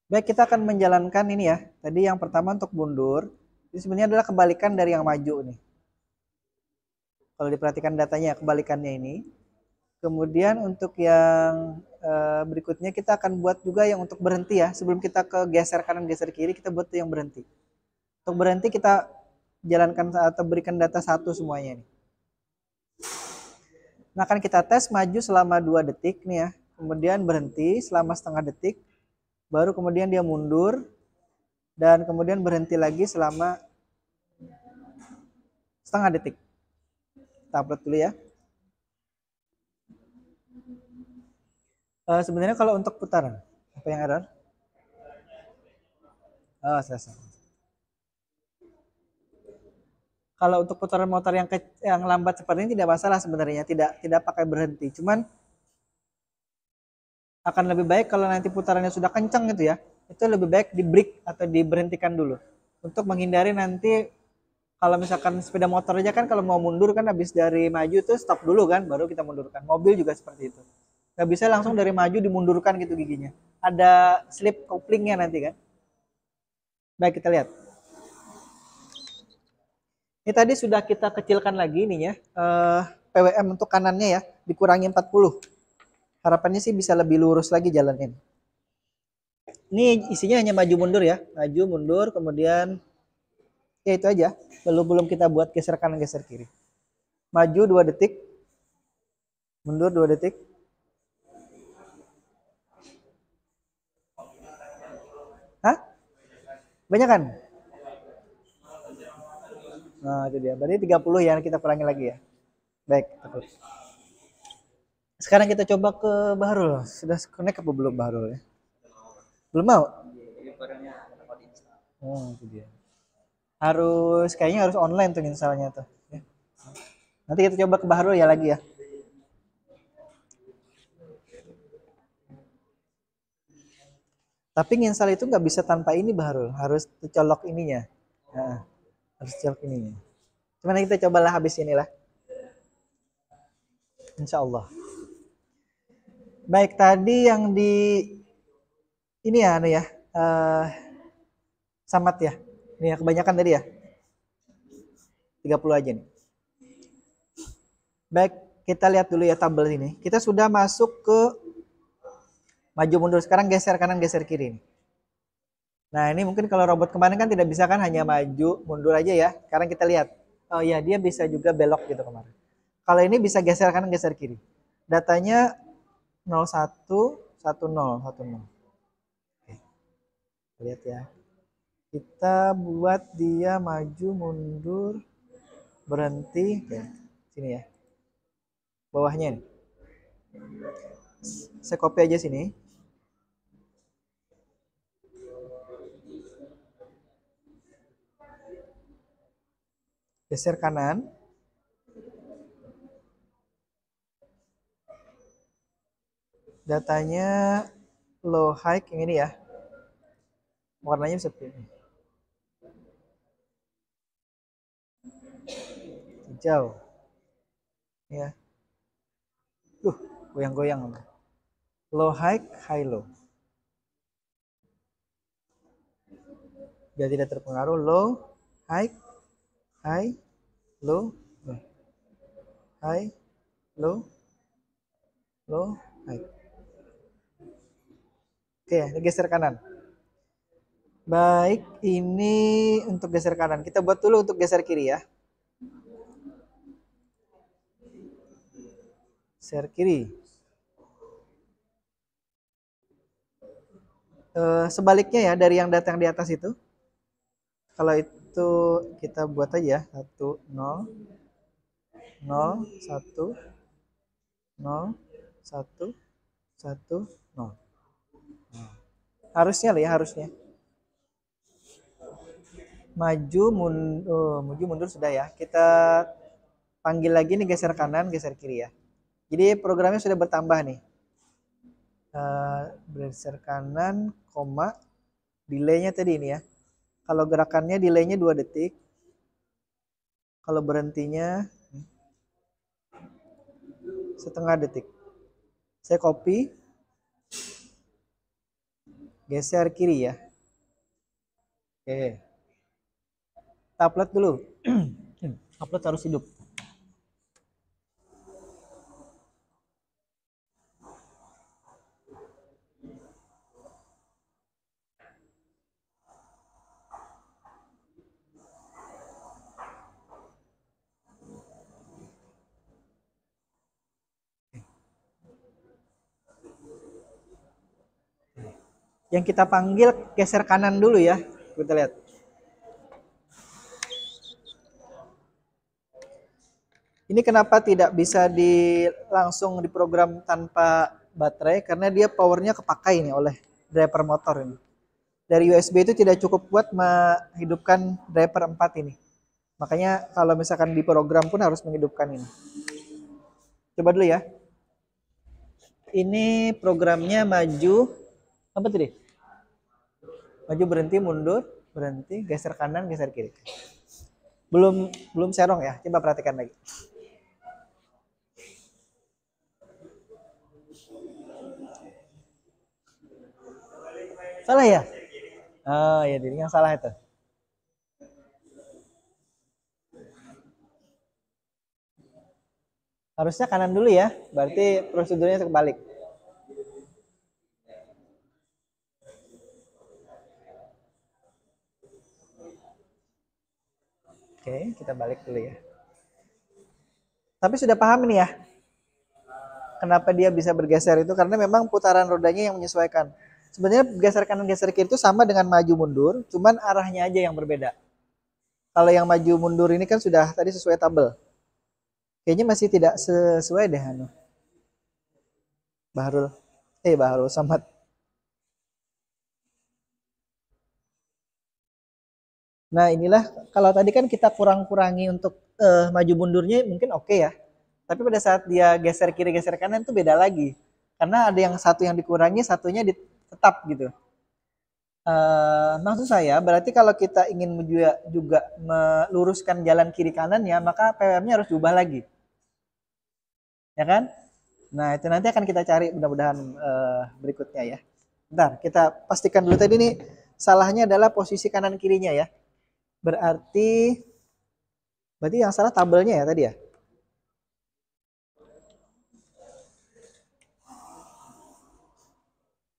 Baik, kita akan menjalankan ini ya. Tadi yang pertama untuk mundur, ini sebenarnya adalah kebalikan dari yang maju nih. Kalau diperhatikan datanya, kebalikannya ini. Kemudian untuk yang berikutnya kita akan buat juga yang untuk berhenti ya. Sebelum kita ke geser kanan, geser kiri, kita buat yang berhenti. Untuk berhenti kita jalankan atau berikan data 1 semuanya nih. Nah, akan kita tes maju selama 2 detik nih ya. Kemudian berhenti selama setengah detik. Baru kemudian dia mundur. Dan kemudian berhenti lagi selama setengah detik. Kita upload dulu ya. Sebenarnya kalau untuk putaran, apa yang error? Oh, selesai. Kalau untuk putaran motor yang lambat seperti ini tidak masalah sebenarnya, tidak pakai berhenti. Cuman akan lebih baik kalau nanti putarannya sudah kencang gitu ya, itu lebih baik di break atau diberhentikan dulu untuk menghindari nanti kalau misalkan sepeda motor aja kan kalau mau mundur kan habis dari maju tuh stop dulu kan baru kita mundurkan. Mobil juga seperti itu. Nggak bisa langsung dari maju dimundurkan gitu giginya. Ada slip couplingnya nanti kan. Baik, kita lihat. Ini tadi sudah kita kecilkan lagi ininya, PWM untuk kanannya ya, dikurangi 40. Harapannya sih bisa lebih lurus lagi jalannya. Ini isinya hanya maju mundur ya, maju mundur, kemudian ya itu aja. Belum kita buat geser kanan, geser kiri. Maju 2 detik, mundur 2 detik. Hah? Banyak kan? Nah, itu dia. Berarti 30 ya, kita kurangi lagi ya. Baik, terus. Sekarang kita coba ke Bahrul. Sudah connect apa belum Bahrul ya? Belum mau? Oh, itu dia. Harus kayaknya harus online tuh installnya tuh. Ya. Nanti kita coba ke Bahrul ya lagi ya. Tapi nginstal itu nggak bisa tanpa ini Bahrul, harus dicolok ininya. Nah, harus colok ininya. Cuman kita cobalah habis inilah. Insya Allah. Baik, tadi yang di ini ya, anu ya, eh Samat ya. Ini ya kebanyakan tadi ya. 30 aja nih. Baik, kita lihat dulu ya tabel ini. Kita sudah masuk ke maju mundur. Sekarang geser kanan, geser kiri nih. Nah, ini mungkin kalau robot kemarin kan tidak bisa kan hanya maju mundur aja ya. Sekarang kita lihat. Oh iya, dia bisa juga belok gitu kemarin. Kalau ini bisa geser kanan, geser kiri. Datanya 01, 10, 10. Oke, lihat ya. Kita buat dia maju mundur berhenti. Oke, sini ya. Bawahnya nih. Saya copy aja sini. Geser kanan. Datanya low high yang ini ya. Warnanya seperti ini. Hijau. Ya. Goyang-goyang. Low high, high low. Biar tidak terpengaruh. Low, high, high, low, high, low, low, high. Oke, ini geser kanan. Baik, ini untuk geser kanan. Kita buat dulu untuk geser kiri ya. Geser kiri. Sebaliknya ya dari yang datang di atas itu. Kalau itu kita buat aja 1, 0, 0, 1, 0, 1, 1, 0. Harusnya lah ya, harusnya. Maju mundur sudah ya. Kita panggil lagi nih geser kanan, geser kiri ya. Jadi programnya sudah bertambah nih. Geser kanan, koma, delaynya tadi ini ya. Kalau gerakannya delaynya 2 detik. Kalau berhentinya setengah detik. Saya copy, geser kiri ya. Oke. Kita upload dulu. Upload harus hidup. Yang kita panggil geser kanan dulu ya. Kita lihat. Ini kenapa tidak bisa langsung diprogram tanpa baterai? Karena dia powernya kepakai nih oleh driver motor ini. Dari USB itu tidak cukup buat menghidupkan driver 4 ini. Makanya kalau misalkan diprogram pun harus menghidupkan ini. Coba dulu ya. Ini programnya maju. Apa tadi? Maju berhenti mundur, berhenti, geser kanan, geser kiri. Belum serong ya. Coba perhatikan lagi. Salah ya? Oh ya, jadi yang salah itu. Harusnya kanan dulu ya. Berarti prosedurnya kebalik. Oke, kita balik dulu ya. Tapi sudah paham nih ya. Kenapa dia bisa bergeser itu karena memang putaran rodanya yang menyesuaikan. Sebenarnya geser kanan geser kiri itu sama dengan maju mundur, cuman arahnya aja yang berbeda. Kalau yang maju mundur ini kan sudah tadi sesuai tabel. Kayaknya masih tidak sesuai deh anu. Bahrul Samad. Nah inilah kalau tadi kan kita kurang-kurangi untuk maju mundurnya mungkin oke ya. Tapi pada saat dia geser kiri geser kanan itu beda lagi. Karena ada yang satu yang dikurangi, satunya tetap gitu. Maksud saya berarti kalau kita ingin juga meluruskan jalan kiri kanannya, maka PWM-nya harus diubah lagi. Ya kan? Nah, itu nanti akan kita cari mudah-mudahan berikutnya ya. Bentar, kita pastikan dulu tadi nih salahnya adalah posisi kanan kirinya ya. Berarti yang salah tabelnya ya tadi ya.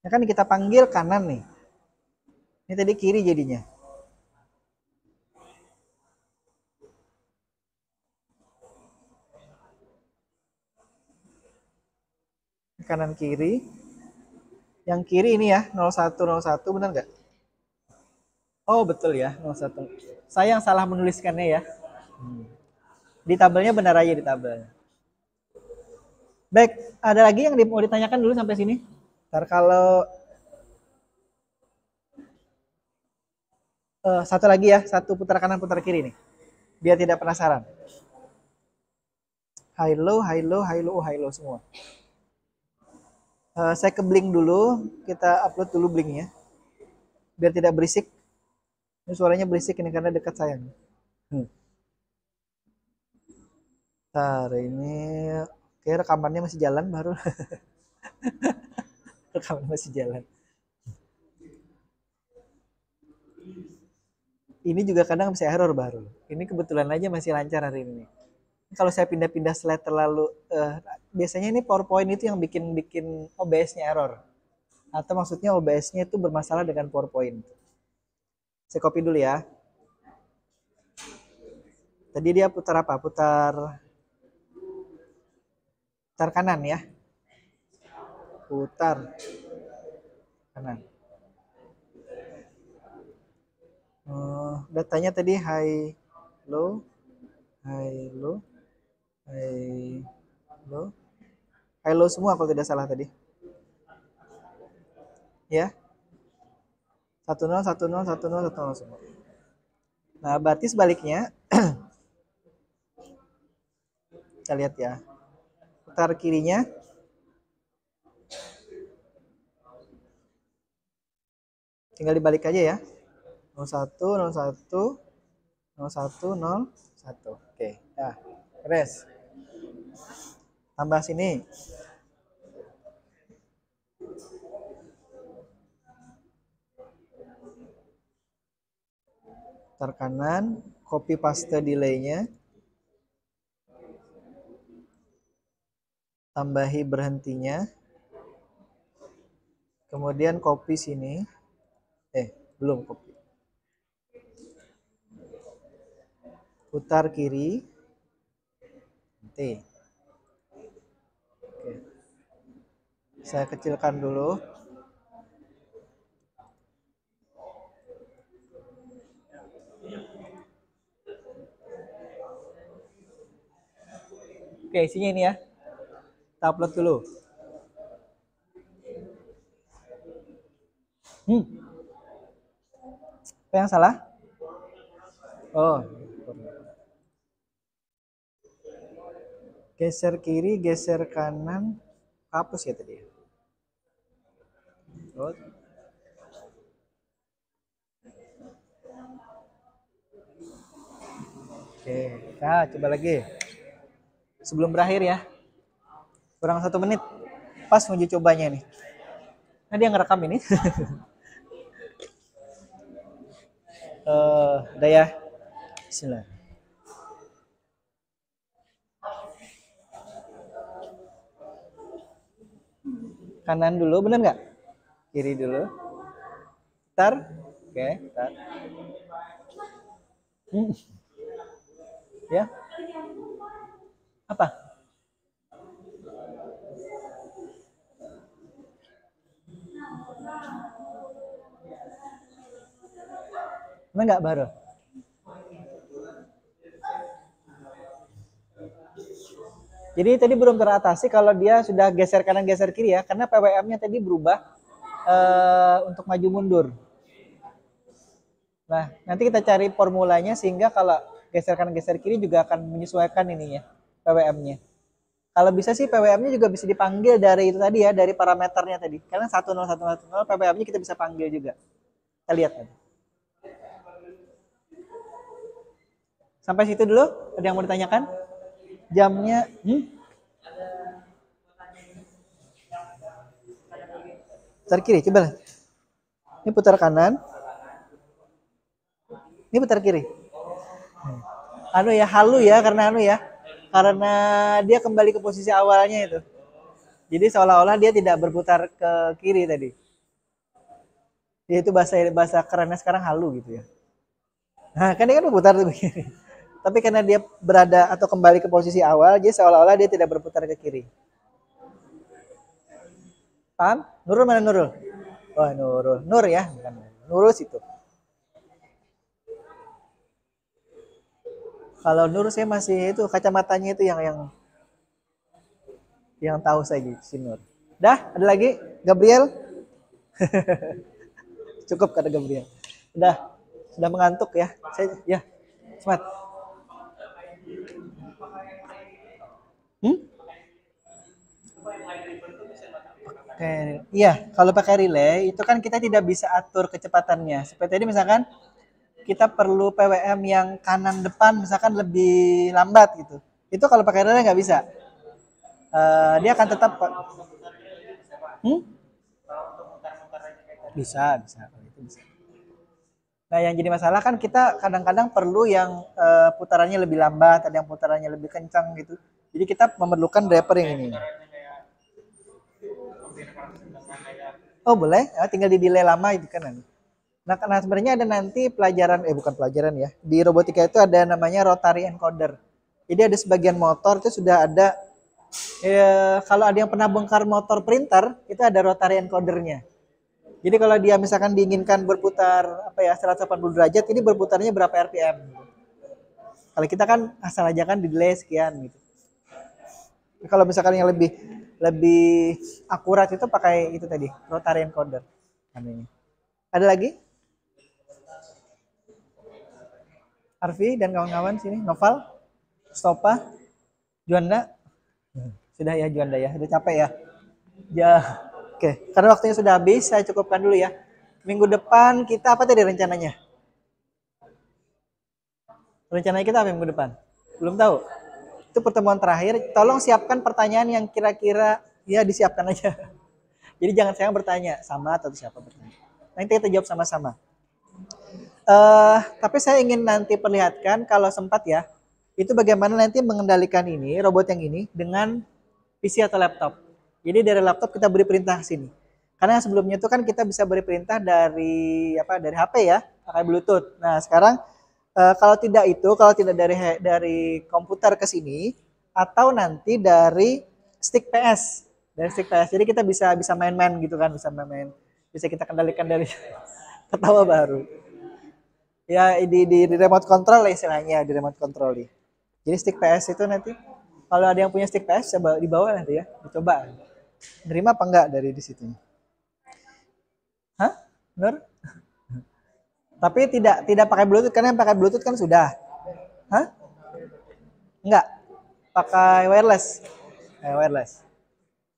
Ya kan kita panggil kanan nih. Ini tadi kiri jadinya. Kanan kiri. Yang kiri ini ya, 0101 benar nggak? Oh betul ya, 01. Saya yang salah menuliskannya ya. Di tabelnya benar aja di tabelnya. Baik, ada lagi yang mau ditanyakan dulu sampai sini? Ntar kalau satu lagi ya, satu putar kanan putar kiri nih. Biar tidak penasaran. High low, high low, high low, high low semua. Saya ke blink dulu, kita upload dulu blinknya. Biar tidak berisik. Ini suaranya berisik ini karena dekat saya. Ntar ini kayak rekamannya masih jalan baru. Rekamannya masih jalan. Ini juga kadang bisa error baru. Ini kebetulan aja masih lancar hari ini. Kalau saya pindah-pindah slide terlalu biasanya ini PowerPoint itu yang bikin OBS-nya error. Atau maksudnya OBS-nya itu bermasalah dengan PowerPoint. Saya copy dulu ya. Tadi dia putar apa? Putar kanan ya. Putar kanan. Datanya tadi high low, high low, high low, high low semua kalau tidak salah tadi. Ya. 10, 10, 10, 10 semua. Nah, berarti sebaliknya kita lihat ya. Putar kirinya. Tinggal dibalik aja ya. 01, 01, 01, 01. Oke, nah, beres. Tambah sini. Putar kanan, copy paste delay-nya. Tambahi berhentinya. Kemudian copy sini. Belum copy. Putar kiri. T. Oke. Saya kecilkan dulu. Oke, isinya ini ya. Kita upload dulu. Apa yang salah? Oh. Geser kiri, geser kanan. Hapus ya tadi. Oh. Oke, nah coba lagi. Sebelum berakhir ya. Kurang 1 menit. Pas uji cobanya nih. Nah dia ngerekam ini. Udah ya. Bismillah. Kanan dulu, bener nggak? Kiri dulu. Tar. Oke, tar. Ya. Apa? Bener nggak baru? Jadi tadi belum teratasi kalau dia sudah geser kanan geser kiri ya, karena PWM-nya tadi berubah untuk maju mundur. Nah, nanti kita cari formulanya sehingga kalau geser kanan geser kiri juga akan menyesuaikan ininya, PWM-nya. Kalau bisa sih PWM-nya juga bisa dipanggil dari itu tadi ya, dari parameternya tadi. Karena 10110 PWM-nya kita bisa panggil juga. Kita lihat nanti. Sampai situ dulu, ada yang mau ditanyakan? Jamnya, putar kiri, coba lah. Ini putar kanan, ini putar kiri. Anu ya, halu ya, karena dia kembali ke posisi awalnya itu. Jadi seolah-olah dia tidak berputar ke kiri tadi. Dia itu bahasa bahasa kerennya sekarang halu gitu ya. Nah, kan dia kan berputar tuh ke kiri. Tapi karena dia berada atau kembali ke posisi awal, jadi seolah-olah dia tidak berputar ke kiri. Paham? Nurul mana Nurul? Oh, Nurul. Nur ya, bukan Nurul situ. Kalau Nur saya masih itu kacamatanya itu yang tahu saya gitu, si Nur. Dah, ada lagi? Gabriel? Cukup kata Gabriel. Udah, sudah mengantuk ya. Saya ya, semangat. Hmm? Oke, iya, kalau pakai relay itu kan kita tidak bisa atur kecepatannya. Seperti tadi misalkan kita perlu PWM yang kanan depan misalkan lebih lambat gitu. Itu kalau pakai relay nggak bisa. Dia akan tetap hmm? Bisa, kalau itu bisa. Nah, yang jadi masalah kan kita kadang-kadang perlu yang putarannya lebih lambat, ada yang putarannya lebih kencang gitu. Jadi kita memerlukan driver yang ini. Oh boleh, tinggal di delay lama itu kan. Nah, karena sebenarnya ada nanti pelajaran, bukan pelajaran ya, di robotika itu ada namanya rotary encoder. Jadi ada sebagian motor itu sudah ada, kalau ada yang pernah bongkar motor printer, itu ada rotary encodernya. Jadi kalau dia misalkan diinginkan berputar 180 derajat, ini berputarnya berapa RPM. Kalau kita kan asal aja kan di delay sekian gitu. Kalau misalkan yang lebih lebih akurat itu pakai itu tadi, rotary encoder. Ada lagi? Arfi dan kawan-kawan sini, Noval, Stopa, Juanda. Sudah ya Juanda ya, udah capek ya. Ya, oke. Karena waktunya sudah habis, saya cukupkan dulu ya. Minggu depan kita apa tadi rencananya? Rencananya kita apa minggu depan? Belum tahu. Itu pertemuan terakhir. Tolong siapkan pertanyaan yang kira-kira ya disiapkan aja. Jadi jangan saya bertanya sama atau siapa bertanya. Nanti kita jawab sama-sama. Tapi saya ingin nanti perlihatkan kalau sempat ya, itu bagaimana nanti mengendalikan ini robot yang ini dengan PC atau laptop. Jadi dari laptop kita beri perintah sini. Karena sebelumnya itu kan kita bisa beri perintah dari HP ya, pakai Bluetooth. Nah, sekarang kalau tidak dari komputer ke sini atau nanti dari stick PS. Dari stick PS. Jadi kita bisa main-main gitu kan, bisa kita kendalikan dari ketawa baru. Ya di remote control lah istilahnya, di remote control nih. Jadi stick PS itu nanti kalau ada yang punya stick PS coba dibawa nanti ya, dicoba. Nerima apa enggak dari di situ? Hah? Nur? Tapi tidak pakai Bluetooth karena yang pakai Bluetooth kan sudah. Hah? Enggak. Pakai wireless. Wireless.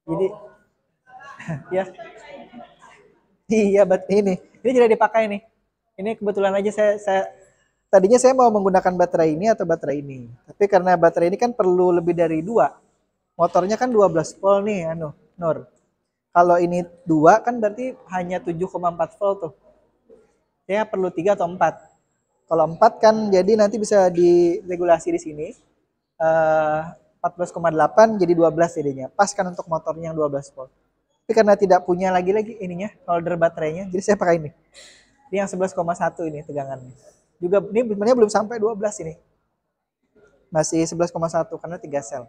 Jadi ya. Iya, ini. Ini tidak dipakai nih. Ini kebetulan aja saya tadinya saya mau menggunakan baterai ini atau baterai ini. Tapi karena baterai ini kan perlu lebih dari 2. Motornya kan 12 volt nih, Nur. Kalau ini 2 kan berarti hanya 7,4 volt tuh. Saya perlu 3 atau 4. Kalau 4 kan jadi nanti bisa diregulasi di sini. 14,8 jadi 12 jadinya. Pas kan untuk motornya yang 12 volt. Tapi karena tidak punya lagi ininya, holder baterainya, jadi saya pakai ini. Ini yang 11,1 ini tegangannya. Juga ini sebenarnya belum sampai 12 ini. Masih 11,1 karena 3 sel.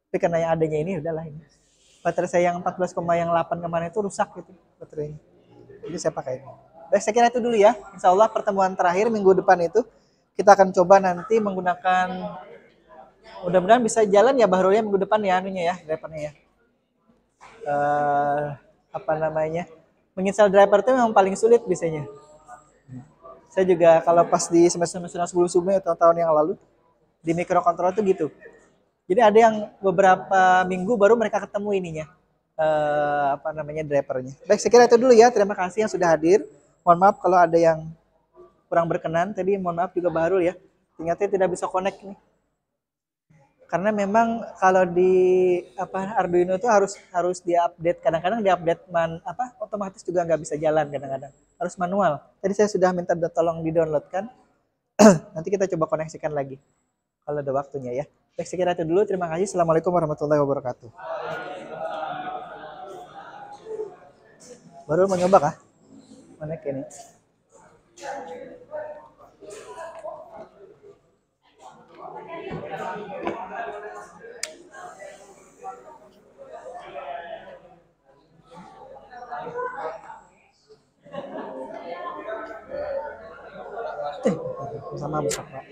Tapi karena yang adanya ini udahlah ini. Baterai saya yang 14,8 kemarin itu rusak gitu baterainya. Jadi saya pakai ini. Baik, saya kira itu dulu ya. Insya Allah pertemuan terakhir minggu depan itu kita akan coba nanti menggunakan, mudah-mudahan bisa jalan ya Bahrulnya minggu depan ya anunya ya, drivernya ya. Apa namanya? Menginstal driver itu memang paling sulit biasanya. Saya juga kalau pas di semester-semester sebelum-sebelumnya tahun-tahun yang lalu di mikrokontroler tuh gitu. Jadi ada yang beberapa minggu baru mereka ketemu ininya, apa namanya, drivernya. Baik, sekira itu dulu ya. Terima kasih yang sudah hadir. Mohon maaf kalau ada yang kurang berkenan tadi. Mohon maaf juga Bahrul ya. Ternyata tidak bisa connect nih. Karena memang kalau di apa Arduino itu harus harus diupdate. Kadang-kadang diupdate otomatis juga nggak bisa jalan kadang-kadang. Harus manual. Tadi saya sudah minta tolong di-downloadkan. Nanti kita coba koneksikan lagi kalau ada waktunya ya. Baik, sekira itu dulu. Terima kasih. Assalamualaikum warahmatullahi wabarakatuh. Baru mau nyoba kah? Mana ini? Sama besar Pak.